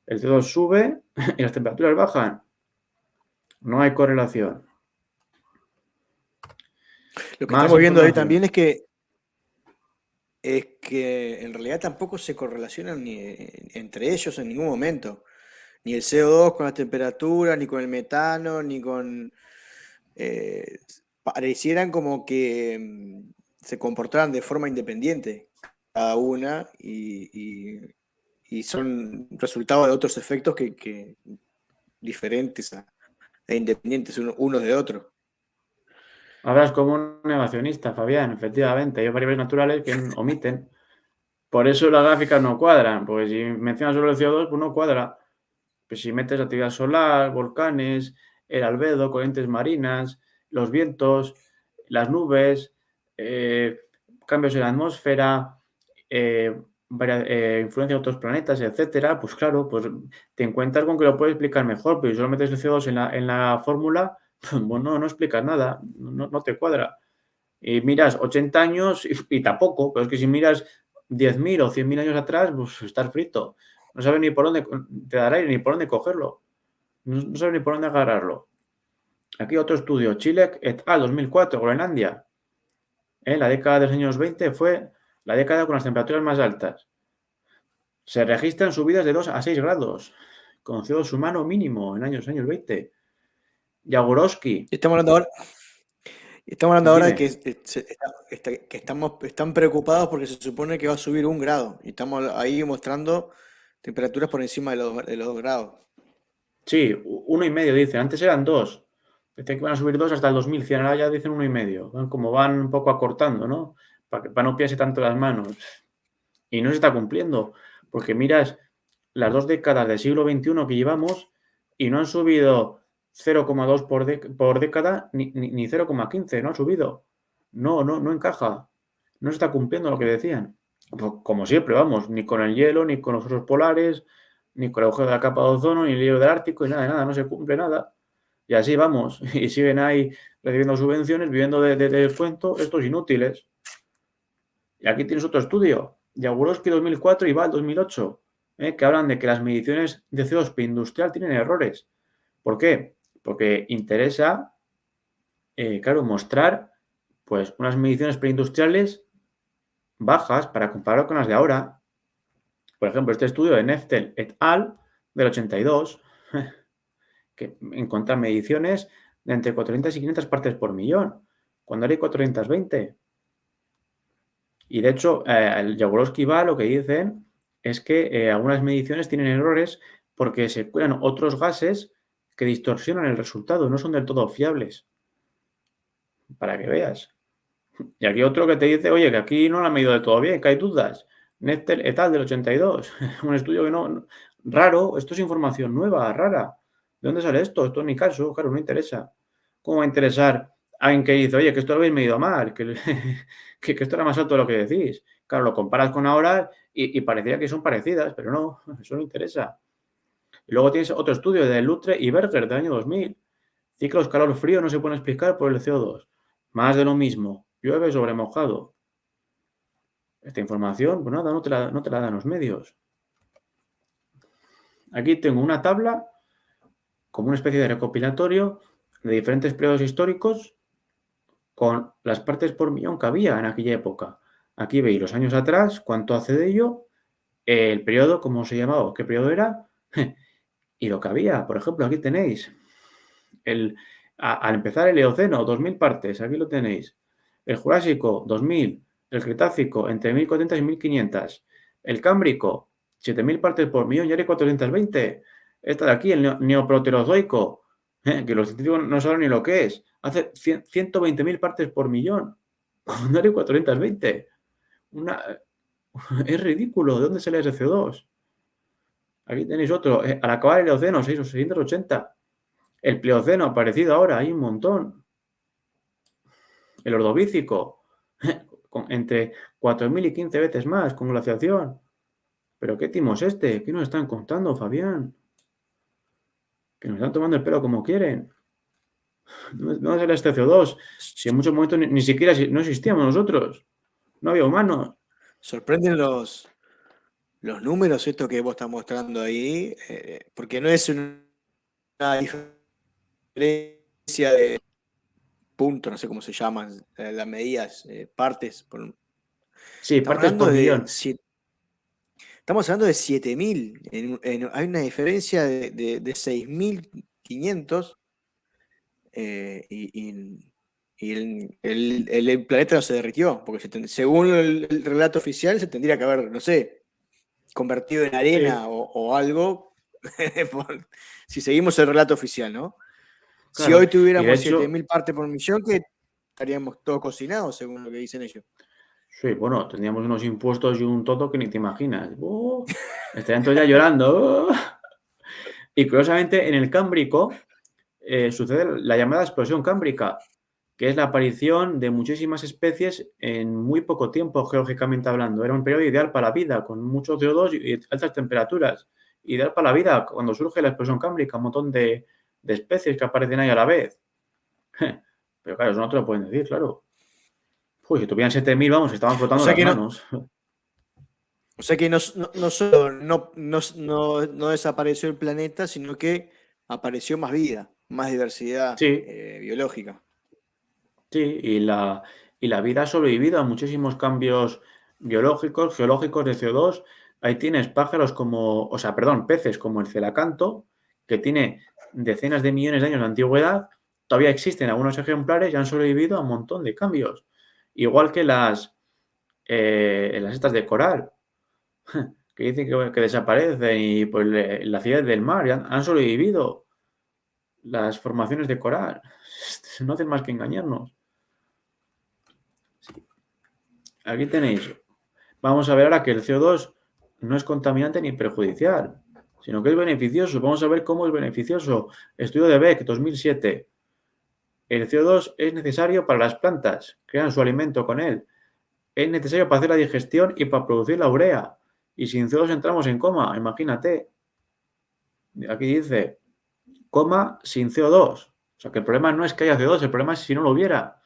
El CO2 sube y las temperaturas bajan. No hay correlación. Lo que Más estamos viendo ahí información. también es que en realidad tampoco se correlacionan entre ellos en ningún momento. Ni el CO2 con la temperatura, ni con el metano, ni con... parecieran como que se comportaran de forma independiente cada una y son resultado de otros efectos que diferentes e independientes unos de otros. Hablas como un negacionista, Fabián, efectivamente. Hay variables naturales que omiten. Por eso las gráficas no cuadran, porque si mencionas solo el CO2, pues no cuadra. Pues si metes actividad solar, volcanes, el albedo, corrientes marinas, los vientos, las nubes, cambios en la atmósfera, influencia de otros planetas, etcétera, pues claro, pues te encuentras con que lo puedes explicar mejor, pero si solo metes el CO2 en la fórmula, pues no explicas nada, no te cuadra. Y miras 80 años y tampoco, pero es que si miras 10.000 o 100.000 años atrás, pues estás frito. No sabes ni por dónde te dar aire, ni por dónde cogerlo. No sabes ni por dónde agarrarlo. Aquí otro estudio, Chile et al. 2004, Groenlandia. La década de los años 20 fue la década con las temperaturas más altas. Se registran subidas de 2 a 6 grados, con CO2 humano mínimo en años 20. Jaworowski. Estamos hablando ahora de Dime. que están preocupados porque se supone que va a subir 1 grado. Y estamos ahí mostrando temperaturas por encima de los 2 grados. Sí, 1,5 dicen. Antes eran 2. Decían que van a subir 2 hasta el 2100. Ahora ya dicen 1,5. Como van un poco acortando, ¿no? Para no pillarse tanto las manos. Y no se está cumpliendo. Porque miras las 2 décadas del siglo XXI que llevamos y no han subido 0,2 por década ni 0,15. No ha subido. No encaja. No se está cumpliendo lo que decían. Pues como siempre, vamos, ni con el hielo, ni con los osos polares, ni con el agujero de la capa de ozono, ni el hielo del Ártico, y nada, no se cumple nada. Y así vamos, y siguen ahí recibiendo subvenciones, viviendo del cuento, estos inútiles. Y aquí tienes otro estudio, Jaworowski 2004 y Val 2008, que hablan de que las mediciones de CO2 industrial tienen errores. ¿Por qué? Porque interesa, claro, mostrar pues unas mediciones preindustriales bajas para compararlo con las de ahora. Por ejemplo, este estudio de Neftel et al. Del 82, que encuentra mediciones de entre 400 y 500 partes por millón, cuando ahora hay 420. Y de hecho, el Jaworowski va, lo que dicen es que algunas mediciones tienen errores porque se cuelan otros gases que distorsionan el resultado, no son del todo fiables. Para que veas. Y aquí otro que te dice, oye, que aquí no lo han medido de todo bien, que hay dudas. Neftel et al. Del 82. Un estudio que no... Raro, esto es información nueva, rara. ¿De dónde sale esto? Esto ni caso, claro, no interesa. ¿Cómo va a interesar a alguien que dice, oye, que esto lo habéis medido mal, que esto era más alto de lo que decís? Claro, lo comparas con ahora y parecía que son parecidas, pero no, eso no interesa. Y luego tienes otro estudio de Lutre y Berger del año 2000. Ciclos calor-frío no se pueden explicar por el CO2. Más de lo mismo. Llueve sobre mojado. Esta información, pues nada, no te la dan los medios. Aquí tengo una tabla como una especie de recopilatorio de diferentes periodos históricos con las partes por millón que había en aquella época. Aquí veis los años atrás, cuánto hace de ello, el periodo, cómo se llamaba, qué periodo era, y lo que había. Por ejemplo, aquí tenéis al empezar el Eoceno, 2000 partes, aquí lo tenéis. El Jurásico, 2000. El Cretácico, entre 1400 y 1500. El Cámbrico, 7000 partes por millón, y ahora hay 420. Esta de aquí, el Neoproterozoico, que los científicos no saben ni lo que es. Hace 120.000 partes por millón, cuando hay 420. Es ridículo. ¿De dónde sale ese CO2? Aquí tenéis otro. Al acabar el Eoceno, 680. El Plioceno, parecido ahora, hay un montón. El Ordovícico, entre 4.000 y 15 veces más, con glaciación. ¿Pero qué timo es este? ¿Qué nos están contando, Fabián? Que nos están tomando el pelo como quieren. ¿Dónde sale este CO2? Si en muchos momentos ni siquiera no existíamos nosotros. No había humanos. Sorprenden los números, esto que vos estás mostrando ahí, porque no es una diferencia de punto, no sé cómo se llaman las medidas, partes. Sí, Estamos partes hablando por de, millón. estamos hablando de 7.000. Hay una diferencia de 6.500 y el planeta no se derritió, porque según el relato oficial se tendría que haber, no sé, convertido en arena Sí, o algo, si seguimos el relato oficial, ¿no? Si claro. hoy Y de tuviéramos hecho, 7.000 partes por millón, que estaríamos todos cocinados, según lo que dicen ellos. sí, bueno, tendríamos unos impuestos y un todo que ni te imaginas. Estarían todos ya llorando. Y curiosamente, en el Cámbrico sucede la llamada explosión cámbrica, que es la aparición de muchísimas especies en muy poco tiempo, geológicamente hablando. Era un periodo ideal para la vida, con mucho CO2 y altas temperaturas. Ideal para la vida, cuando surge la explosión cámbrica, un montón de especies que aparecen ahí a la vez. Pero claro, eso no te lo pueden decir, claro. Uy, si tuvieran 7.000, vamos, estaban O frotando sea las que no, manos. o sea que no solo no desapareció el planeta, sino que apareció más vida, más diversidad Sí, biológica. sí, y la vida ha sobrevivido a muchísimos cambios biológicos, geológicos de CO2. Ahí tienes pájaros como, o sea, perdón, peces como el celacanto, que tiene decenas de millones de años de antigüedad. Todavía existen algunos ejemplares y han sobrevivido a un montón de cambios. Igual que las estas de coral, que dicen que desaparecen y pues la acidez del mar y han sobrevivido las formaciones de coral. No hacen más que engañarnos. Aquí tenéis. Vamos a ver ahora que el CO2 no es contaminante ni perjudicial, sino que es beneficioso. Vamos a ver cómo es beneficioso. Estudio de Beck, 2007. El CO2 es necesario para las plantas, crean su alimento con él. Es necesario para hacer la digestión y para producir la urea. Y sin CO2 entramos en coma, imagínate. Aquí dice, coma sin CO2. O sea que el problema no es que haya CO2, el problema es si no lo hubiera.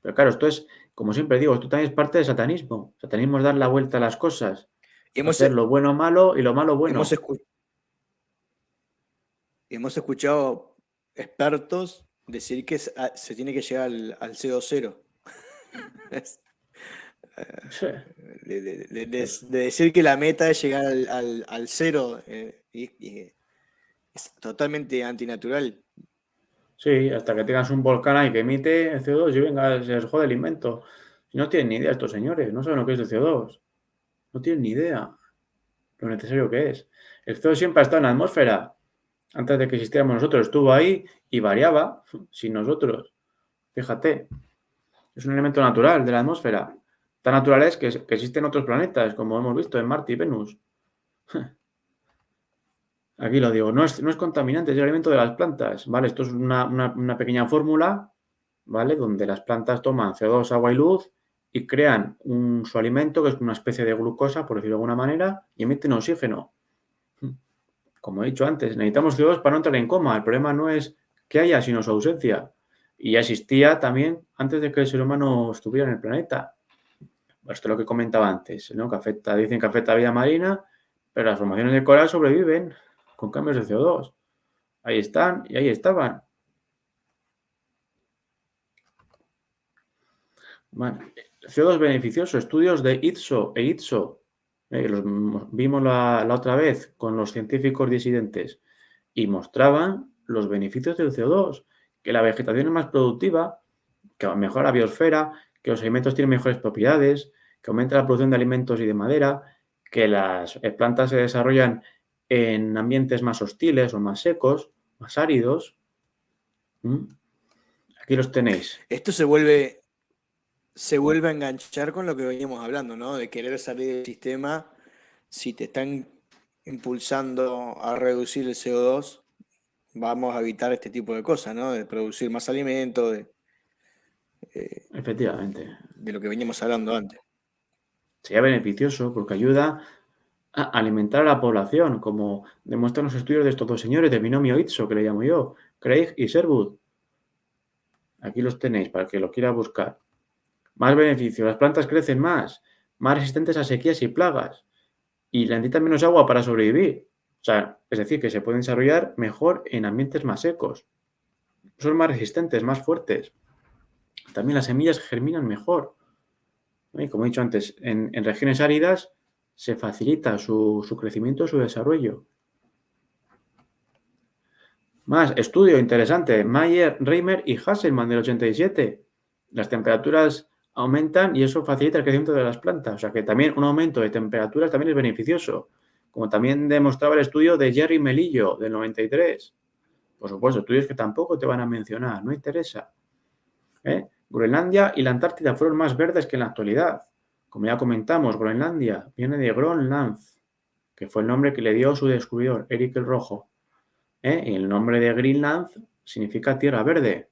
Pero claro, esto es, como siempre digo, esto también es parte del satanismo. El satanismo es dar la vuelta a las cosas. Hemos, Hacer lo bueno malo y lo malo hemos, bueno. escu- hemos escuchado expertos decir que se tiene que llegar al CO0. Sí, De decir que la meta es llegar al cero, y es totalmente antinatural. sí, hasta que tengas un volcán ahí que emite CO2 y venga, se les jode el invento. Si no tienen ni idea estos señores, no saben lo que es el CO2. No tienen ni idea lo necesario que es. El CO2 siempre ha estado en la atmósfera. Antes de que existiéramos nosotros, estuvo ahí y variaba sin nosotros. Fíjate, es un elemento natural de la atmósfera. Tan natural es que existen otros planetas, como hemos visto en Marte y Venus. Aquí lo digo, no es contaminante, es el alimento de las plantas, ¿vale? Esto es una pequeña fórmula, ¿vale? Donde las plantas toman CO2, agua y luz y crean su alimento, que es una especie de glucosa, por decirlo de alguna manera, y emiten oxígeno. Como he dicho antes, necesitamos CO2 para no entrar en coma. El problema no es que haya, sino su ausencia. Y ya existía también antes de que el ser humano estuviera en el planeta. Esto es lo que comentaba antes, ¿no? Dicen que afecta a la vida marina, pero las formaciones de coral sobreviven con cambios de CO2. Ahí están y ahí estaban. Bueno, CO2 beneficioso, estudios de ITSO e ITSO, los vimos la otra vez con los científicos disidentes y mostraban los beneficios del CO2, que la vegetación es más productiva, que mejora la biosfera, que los alimentos tienen mejores propiedades, que aumenta la producción de alimentos y de madera, que las plantas se desarrollan en ambientes más hostiles o más secos, más áridos. Aquí los tenéis. Esto se vuelve a enganchar con lo que veníamos hablando, ¿no? De querer salir del sistema. Si te están impulsando a reducir el CO2, vamos a evitar este tipo de cosas, ¿no? De producir más alimento, Efectivamente. de lo que veníamos hablando antes. Sería beneficioso porque ayuda a alimentar a la población, como demuestran los estudios de estos dos señores de binomio ITSO, que le llamo yo, Craig y Sherwood. Aquí los tenéis para el que lo quiera buscar. Más beneficio, las plantas crecen más resistentes a sequías y plagas, y necesitan menos agua para sobrevivir. O sea, es decir, que se pueden desarrollar mejor en ambientes más secos. Son más resistentes, más fuertes. También las semillas germinan mejor. Y como he dicho antes, en regiones áridas se facilita su crecimiento, su desarrollo. Más, estudio interesante. Mayer, Reimer y Hasselmann del 87. Las temperaturas aumentan y eso facilita el crecimiento de las plantas. O sea que también un aumento de temperaturas también es beneficioso. Como también demostraba el estudio de Jerry Melillo del 93. Por supuesto, estudios que tampoco te van a mencionar, no interesa. Groenlandia y la Antártida fueron más verdes que en la actualidad. Como ya comentamos, Groenlandia viene de Groenland, que fue el nombre que le dio su descubridor, Erik el Rojo. Y el nombre de Greenland significa tierra verde.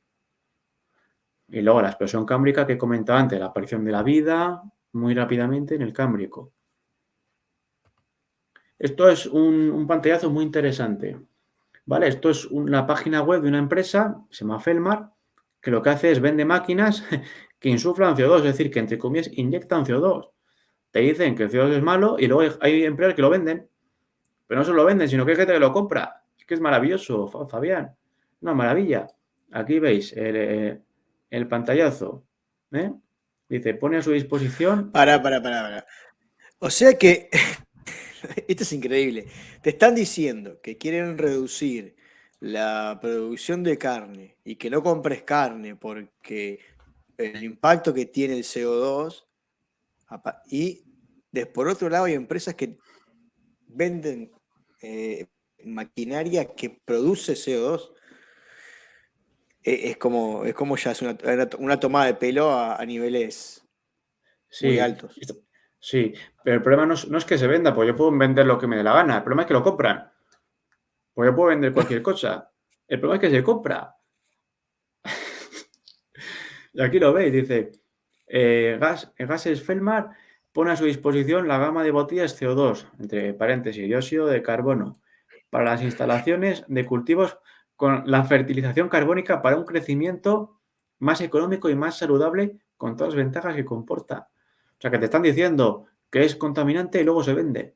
Y luego la explosión cámbrica que comentaba antes, la aparición de la vida muy rápidamente en el Cámbrico. Esto es un pantallazo muy interesante. ¿Vale? Esto es una página web de una empresa, se llama Felmar, que lo que hace es vende máquinas que insuflan CO2, es decir, que entre comillas inyectan CO2. Te dicen que el CO2 es malo y luego hay empresas que lo venden. Pero no solo lo venden, sino que hay gente que lo compra. Es que es maravilloso, Fabián. Una maravilla. Aquí veis el pantallazo. Dice, pone a su disposición. Para. O sea que, esto es increíble. Te están diciendo que quieren reducir la producción de carne y que no compres carne porque el impacto que tiene el CO2, y por otro lado hay empresas que venden maquinaria que produce CO2. Es como ya es una tomada de pelo a niveles muy Sí, altos. sí, pero el problema no es que se venda, pues yo puedo vender lo que me dé la gana. El problema es que lo compran. Pues yo puedo vender cualquier cosa. El problema es que se compra. Y aquí lo veis, dice, Gases Felmar pone a su disposición la gama de botellas CO2, entre paréntesis, dióxido de carbono, para las instalaciones de cultivos con la fertilización carbónica para un crecimiento más económico y más saludable con todas las ventajas que comporta. O sea, que te están diciendo que es contaminante y luego se vende.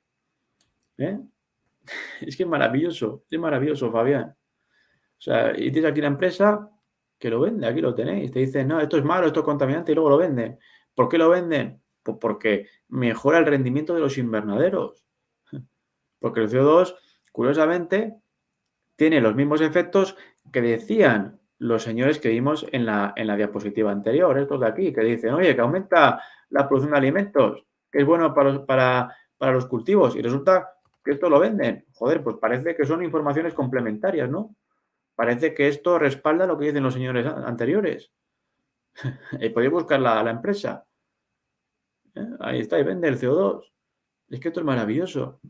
Es que es maravilloso, Fabián. O sea, y tienes aquí la empresa que lo vende, aquí lo tenéis. Te dicen, no, esto es malo, esto es contaminante y luego lo venden. ¿Por qué lo venden? Pues porque mejora el rendimiento de los invernaderos. Porque el CO2, curiosamente, tiene los mismos efectos que decían los señores que vimos en la diapositiva anterior, estos de aquí, que dicen, oye, que aumenta la producción de alimentos, que es bueno para los cultivos, y resulta que esto lo venden. Joder, pues parece que son informaciones complementarias, ¿no? Parece que esto respalda lo que dicen los señores anteriores. Podéis buscar la empresa. Ahí está, y vende el CO2. Es que esto es maravilloso.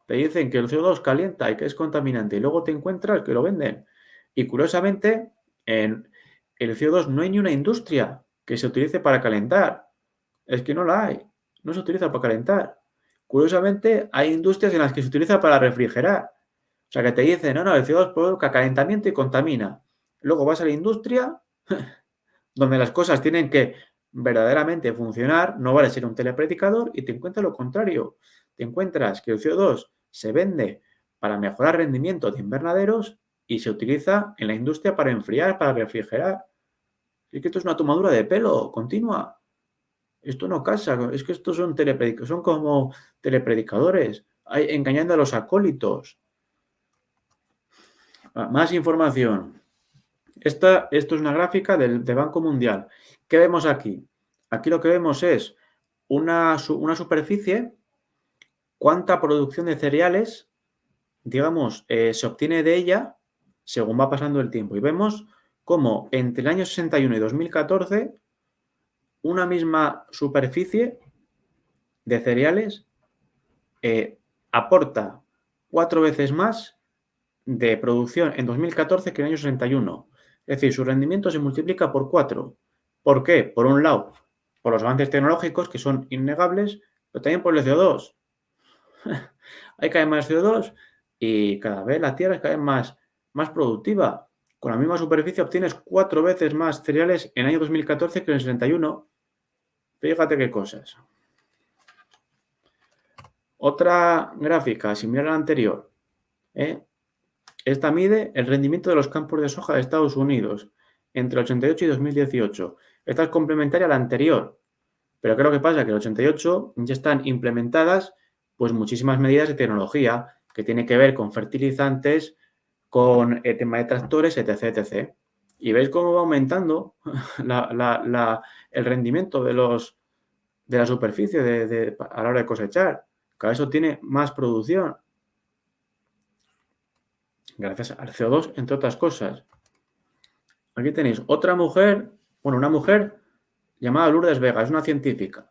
te dicen que el CO2 calienta y que es contaminante y luego te encuentras que lo venden. Y curiosamente, en el CO2 no hay ni una industria que se utilice para calentar. Es que no la hay. No se utiliza para calentar. Curiosamente, hay industrias en las que se utiliza para refrigerar. O sea, que te dicen, no, no, el CO2 provoca calentamiento y contamina. Luego vas a la industria donde las cosas tienen que verdaderamente funcionar, no vale ser un telepredicador y te encuentras lo contrario. Te encuentras que el CO2 se vende para mejorar rendimiento de invernaderos y se utiliza en la industria para enfriar, para refrigerar. Es que esto es una tomadura de pelo continua. Esto no casa, es que estos son son como telepredicadores, engañando a los acólitos. Más información. Esto es una gráfica del Banco Mundial. ¿Qué vemos aquí? Aquí lo que vemos es una superficie, cuánta producción de cereales, digamos, se obtiene de ella según va pasando el tiempo. Y vemos cómo entre el año 61 y 2014, una misma superficie de cereales aporta 4 veces más de producción en 2014 que en el año 61. Es decir, su rendimiento se multiplica por 4. ¿Por qué? Por un lado, por los avances tecnológicos que son innegables, pero también por el CO2. Hay cada vez más CO2 y cada vez la tierra es cada vez más productiva. Con la misma superficie obtienes 4 veces más cereales en el año 2014 que en el 61. Fíjate qué cosas. Otra gráfica similar a la anterior. Esta mide el rendimiento de los campos de soja de Estados Unidos entre el 88 y 2018. Esta es complementaria a la anterior. Pero ¿qué es lo que pasa? Que en el 88 ya están implementadas pues muchísimas medidas de tecnología que tiene que ver con fertilizantes, con el tema de tractores, etc, etc. Y veis cómo va aumentando el rendimiento de la superficie a la hora de cosechar. Cada vez tiene más producción. Gracias al CO2, entre otras cosas. Aquí tenéis otra mujer, bueno, una mujer llamada Lourdes Vega, es una científica.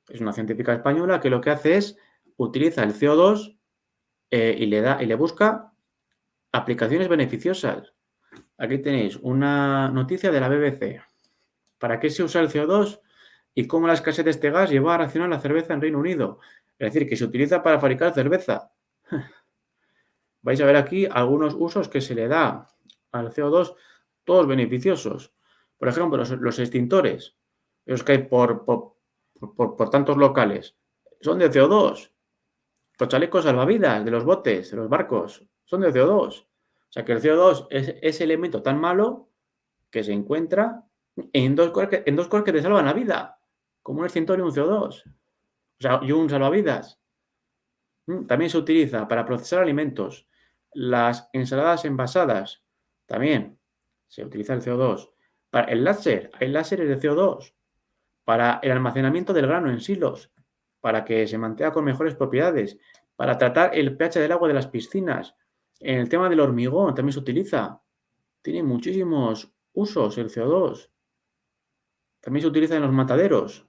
Es una científica española que lo que hace es utiliza el CO2 y le busca aplicaciones beneficiosas. Aquí tenéis una noticia de la BBC. ¿Para qué se usa el CO2 y cómo la escasez de este gas llevó a racionar la cerveza en Reino Unido? Es decir, que se utiliza para fabricar cerveza. Vais a ver aquí algunos usos que se le da al CO2, todos beneficiosos. Por ejemplo, los extintores, los que hay por tantos locales, son de CO2. Los chalecos salvavidas de los botes, de los barcos, son de CO2. O sea que el CO2 es ese elemento tan malo que se encuentra en dos cosas que te salvan la vida, como un extintor y un CO2. O sea, y un salvavidas. También se utiliza para procesar alimentos. Las ensaladas envasadas, también se utiliza el CO2. Para el láser, hay láseres de CO2. Para el almacenamiento del grano en silos, para que se mantenga con mejores propiedades. Para tratar el pH del agua de las piscinas. En el tema del hormigón también se utiliza. Tiene muchísimos usos el CO2. También se utiliza en los mataderos,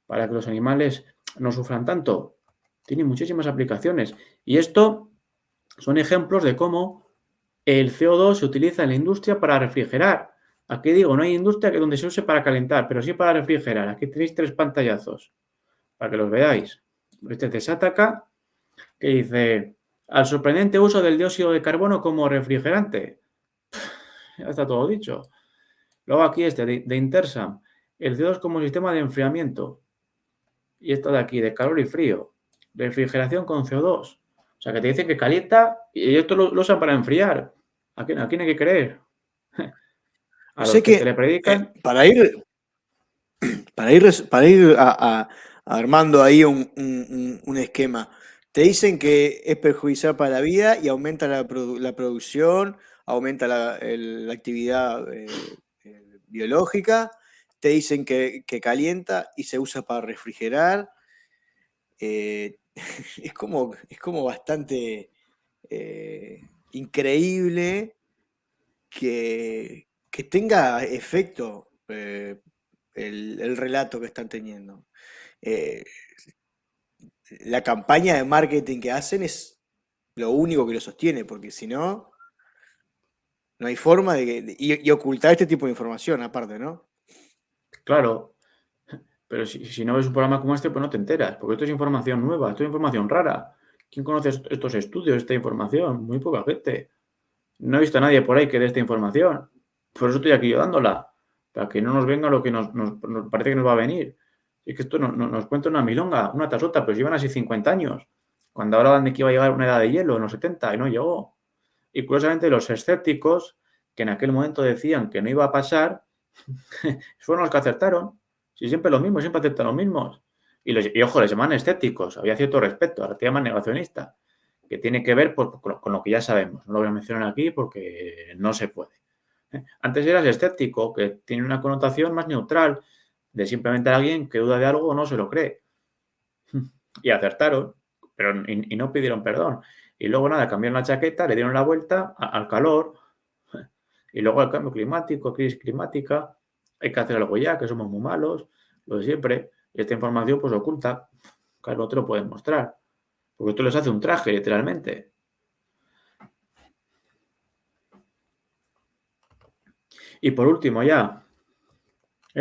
para que los animales no sufran tanto. Tiene muchísimas aplicaciones. Y esto son ejemplos de cómo el CO2 se utiliza en la industria para refrigerar. Aquí digo, no hay industria que donde se use para calentar, pero sí para refrigerar. Aquí tenéis 3 pantallazos para que los veáis. Este es de Sataka, que dice, al sorprendente uso del dióxido de carbono como refrigerante. Ya está todo dicho. Luego aquí este de Intersam, el CO2 como sistema de enfriamiento. Y esto de aquí, de calor y frío. Refrigeración con CO2. O sea, que te dicen que calienta y esto lo usan para enfriar. ¿A quién hay que creer? O A los sea que te que le predican. para ir armando ahí un esquema, te dicen que es perjudicial para la vida y aumenta la producción, aumenta la actividad biológica, te dicen que calienta y se usa para refrigerar. eh, es como bastante increíble que tenga efecto el relato que están teniendo. Eh, la campaña de marketing que hacen es lo único que lo sostiene, porque si no, no hay forma y ocultar este tipo de información aparte, ¿no? Claro, pero si no ves un programa como este, pues no te enteras, porque esto es información nueva, esto es información rara. ¿Quién conoce estos estudios, esta información? Muy poca gente. No he visto a nadie por ahí que dé esta información. Por eso estoy aquí yo dándola, para que no nos venga lo que nos parece que nos va a venir. Y es que esto nos cuenta una milonga, una tras otra, pero llevan así 50 años. Cuando hablaban de que iba a llegar una edad de hielo en los 70 y no llegó. Y curiosamente los escépticos, que en aquel momento decían que no iba a pasar, fueron los que acertaron. Si siempre lo mismo, siempre aceptan los mismos. Y ojo, les llaman escépticos, había cierto respeto, ahora te llaman negacionista, que tiene que ver con lo que ya sabemos. No lo voy a mencionar aquí porque no se puede. Antes eras escéptico, que tiene una connotación más neutral, de simplemente alguien que duda de algo o no se lo cree. Y acertaron, pero y no pidieron perdón. Y luego nada, cambiaron la chaqueta, le dieron la vuelta al calor, y luego al cambio climático, crisis climática, hay que hacer algo ya, que somos muy malos, lo de siempre. Y esta información pues oculta, claro, no te lo pueden mostrar, porque esto les hace un traje, literalmente. Y por último ya,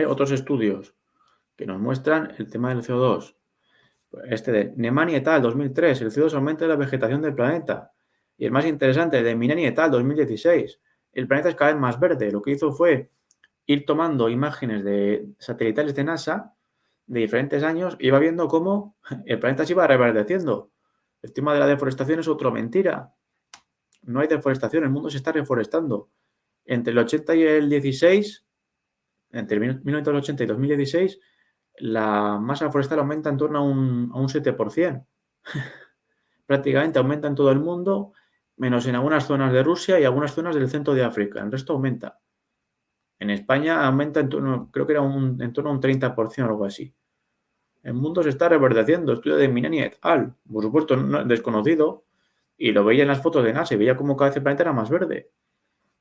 otros estudios que nos muestran el tema del CO2. Este de Nemani et al. 2003, el CO2 aumenta la vegetación del planeta. Y el más interesante, de Minani et al. 2016, el planeta es cada vez más verde. Lo que hizo fue ir tomando imágenes de satelitales de NASA de diferentes años y iba viendo cómo el planeta se iba reverdeciendo. El tema de la deforestación es otra mentira. No hay deforestación, el mundo se está reforestando. Entre el 80 y el 16, entre 1980 y 2016, la masa forestal aumenta en torno a un 7%. Prácticamente aumenta en todo el mundo, menos en algunas zonas de Rusia y algunas zonas del centro de África. El resto aumenta. En España aumenta en torno, creo que era en torno a un 30% o algo así. El mundo se está reverdeciendo. Estudio de Minani et al. Por supuesto, desconocido. Y lo veía en las fotos de NASA y veía cómo cada vez el planeta era más verde.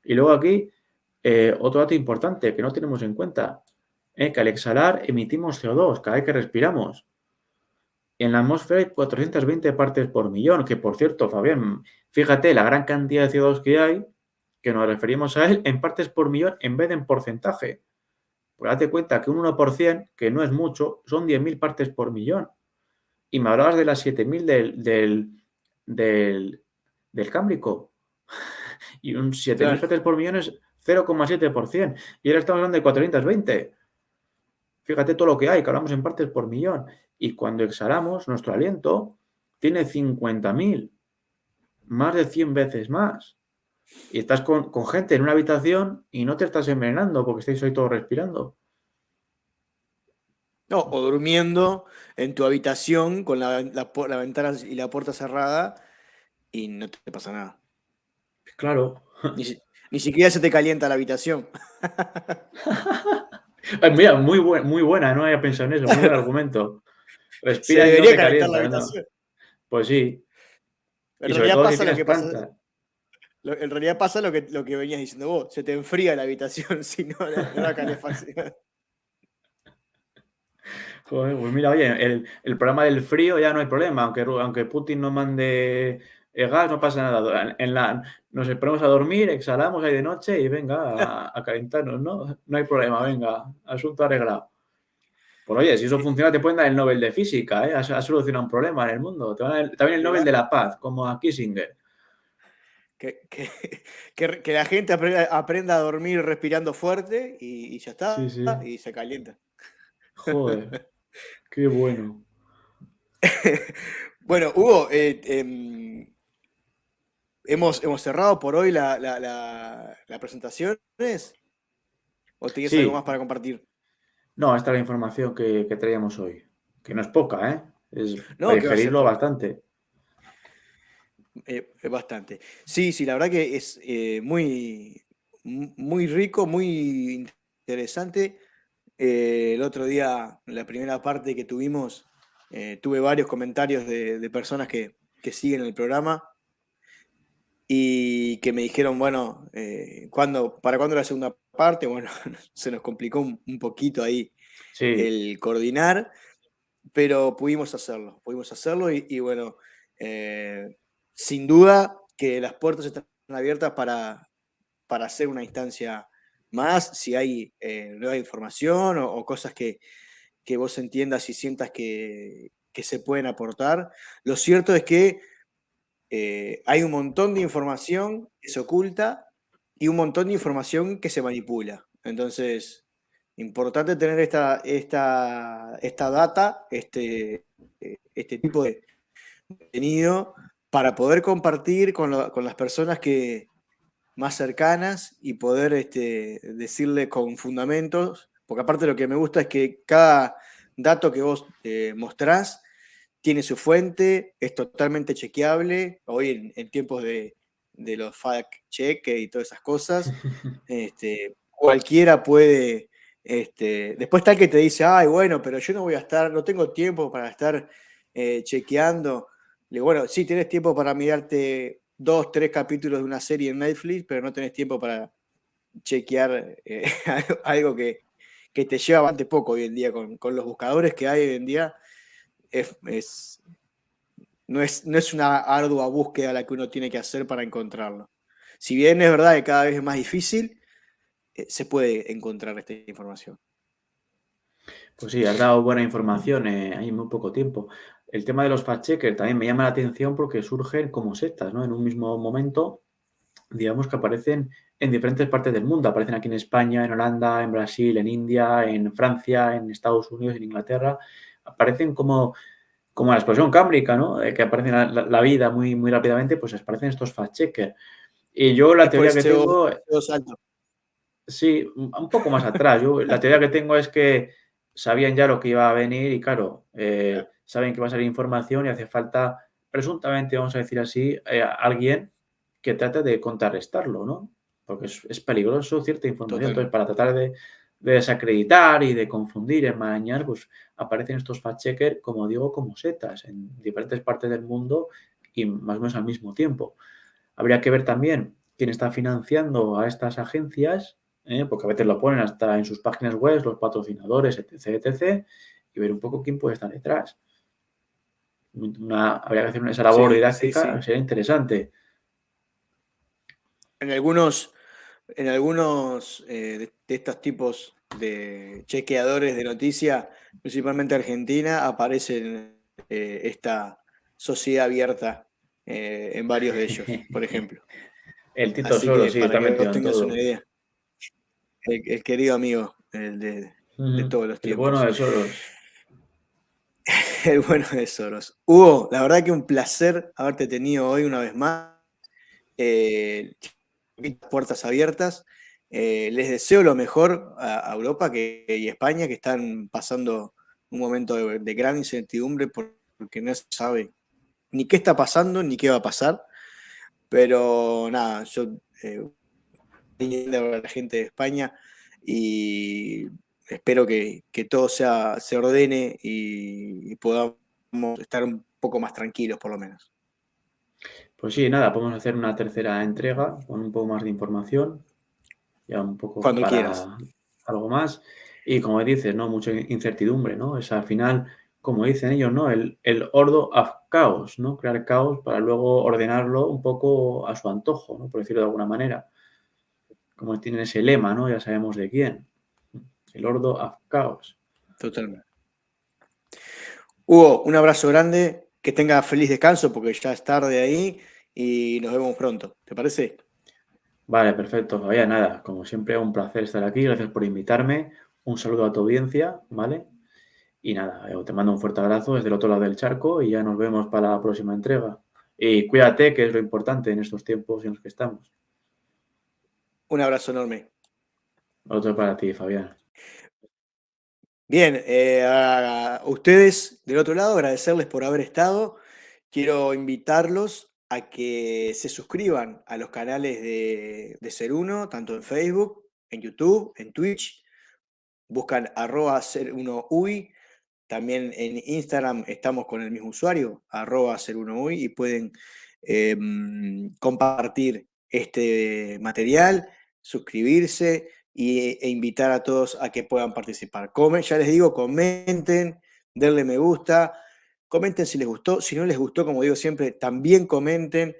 Y luego aquí, otro dato importante que no tenemos en cuenta, que al exhalar emitimos CO2 cada vez que respiramos. En la atmósfera hay 420 partes por millón, que por cierto, Fabián, fíjate la gran cantidad de CO2 que hay, que nos referimos a él en partes por millón en vez de en porcentaje. Pues date cuenta que un 1%, que no es mucho, son 10.000 partes por millón. Y me hablabas de las 7.000 del Cámbrico. Y un 7.000 Claro. partes por millón es 0,7%. Y ahora estamos hablando de 420. Fíjate todo lo que hay, que hablamos en partes por millón. Y cuando exhalamos, nuestro aliento tiene 50.000, más de 100 veces más. Y estás con gente en una habitación y no te estás envenenando porque estáis ahí todos respirando. No, o durmiendo en tu habitación con la ventana y la puerta cerrada y no te pasa nada. Claro. Ni siquiera se te calienta la habitación. Ay, mira, muy buena, no había pensado en eso, muy buen argumento. Se Respiras y no debería te calentar la calientas, ¿no? habitación. Pues sí. En Y sobre realidad todo si pasa lo tienes que pasa, plantas. en realidad pasa lo que venías diciendo vos. Se te enfría la habitación si no la calefacción. Joder, pues mira, oye, el problema del frío ya no hay problema, aunque Putin no mande gas, no pasa nada. Nos ponemos a dormir, exhalamos ahí de noche y venga a calentarnos, ¿no? No hay problema, venga, asunto arreglado. Pues oye, si eso funciona, te pueden dar el Nobel de Física, ¿eh? Has solucionado un problema en el mundo. Te van a dar también el Que, Nobel va- de la Paz, como a Kissinger. que, que- que la gente aprenda a dormir respirando fuerte y ya Sí, está, sí. y se calienta. Joder, qué bueno. Bueno, Hugo, hemos cerrado por hoy las presentaciones. ¿O tenías algo más Sí, para compartir? no, esta es la información que traíamos hoy. Que no es poca, ¿eh? Es para No, que va a ser digerirlo poca. bastante. Bastante. Sí, sí, la verdad que es muy rico, muy interesante. El otro día, la primera parte que tuvimos, tuve varios comentarios de personas que siguen el programa y que me dijeron, bueno, ¿para cuándo la segunda parte? Bueno, se nos complicó un poquito ahí Sí, el coordinar, pero pudimos hacerlo y bueno. sin duda que las puertas están abiertas para hacer una instancia más, si hay nueva información o cosas que vos entiendas y sientas que se pueden aportar. Lo cierto es que hay un montón de información que se oculta y un montón de información que se manipula. Entonces, importante tener esta data, este tipo de contenido para poder compartir con las personas más cercanas y poder decirle con fundamentos, porque aparte lo que me gusta es que cada dato que vos mostrás tiene su fuente, es totalmente chequeable. Hoy en tiempos de los fact-check y todas esas cosas, cualquiera puede. Después está el que te dice, ay, bueno, pero yo no tengo tiempo para estar chequeando. Le digo, bueno, sí, tienes tiempo para mirarte 2, 3 capítulos de una serie en Netflix, pero no tenés tiempo para chequear algo que te lleva bastante poco hoy en día con los buscadores que hay hoy en día. No es una ardua búsqueda la que uno tiene que hacer para encontrarlo. Si bien es verdad que cada vez es más difícil, se puede encontrar esta información. Pues sí, has dado buena información en muy poco tiempo. El tema de los fact-checkers también me llama la atención porque surgen como sectas, ¿no? En un mismo momento, digamos que aparecen en diferentes partes del mundo. Aparecen aquí en España, en Holanda, en Brasil, en India, en Francia, en Estados Unidos, en Inglaterra. Aparecen como la explosión cámbrica, ¿no? Que aparece la vida muy, muy rápidamente, pues aparecen estos fact-checkers. Y yo la Es por teoría el que SEO, tengo, SEO salto. sí, un poco más atrás. Yo la teoría que tengo es que sabían ya lo que iba a venir y claro, saben que va a salir información y hace falta, presuntamente, vamos a decir así, alguien que trate de contrarrestarlo, ¿no? Porque es peligroso cierta información. Entonces, Totalmente. para tratar de desacreditar y de confundir, enmarañar, pues aparecen estos fact-checkers, como digo, como setas en diferentes partes del mundo y más o menos al mismo tiempo. Habría que ver también quién está financiando a estas agencias, porque a veces lo ponen hasta en sus páginas web, los patrocinadores, etc., etc., y ver un poco quién puede estar detrás. Habría que hacer esa labor Sí, sí, didáctica, sí. sería interesante. En algunos de estos tipos de chequeadores de noticias, principalmente Argentina, aparecen esta sociedad abierta en varios de ellos, por ejemplo. El Tito Así Solo, que sí, para está que vos metido en tengas una todo. idea, el querido amigo de Ujú. todos los El bueno tiempos, de Soros. el bueno de Soros. Hugo, la verdad que un placer haberte tenido hoy una vez más. Eh, puertas abiertas. Les deseo lo mejor a Europa y España, que están pasando un momento de gran incertidumbre porque no se sabe ni qué está pasando ni qué va a pasar. Pero nada, yo a la gente de España y espero que todo se ordene y podamos estar un poco más tranquilos, por lo menos. Pues sí, nada, podemos hacer una tercera entrega con un poco más de información, ya un poco Cuando quieras. para algo más. Y como dices, ¿no? Mucha incertidumbre, ¿no? Es al final, como dicen ellos, ¿no? El ordo of caos, ¿no? Crear caos para luego ordenarlo un poco a su antojo, ¿no? Por decirlo de alguna manera. Como tienen ese lema, ¿no? Ya sabemos de quién. El ordo of caos. Totalmente. Hugo, un abrazo grande, que tenga feliz descanso porque ya es tarde ahí y nos vemos pronto. ¿Te parece? Vale, perfecto. Vaya, nada, como siempre, un placer estar aquí. Gracias por invitarme. Un saludo a tu audiencia, ¿vale? Y nada, te mando un fuerte abrazo desde el otro lado del charco y ya nos vemos para la próxima entrega. Y cuídate, que es lo importante en estos tiempos en los que estamos. Un abrazo enorme. Otro para ti, Fabián. Bien, a ustedes del otro lado, agradecerles por haber estado. Quiero invitarlos a que se suscriban a los canales de Ser Uno, tanto en Facebook, en YouTube, en Twitch. Buscan @ser1uy. También en Instagram estamos con el mismo usuario, @ser1uy, y pueden compartir este material, suscribirse e invitar a todos a que puedan participar. Ya les digo, comenten, denle me gusta, Comenten si les gustó. Si no les gustó, como digo siempre, también comenten.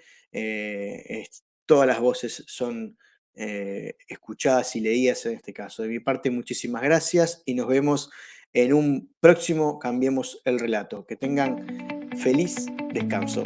Todas las voces son escuchadas y leídas en este caso. De mi parte, muchísimas gracias y nos vemos en un próximo Cambiemos el Relato. Que tengan feliz descanso.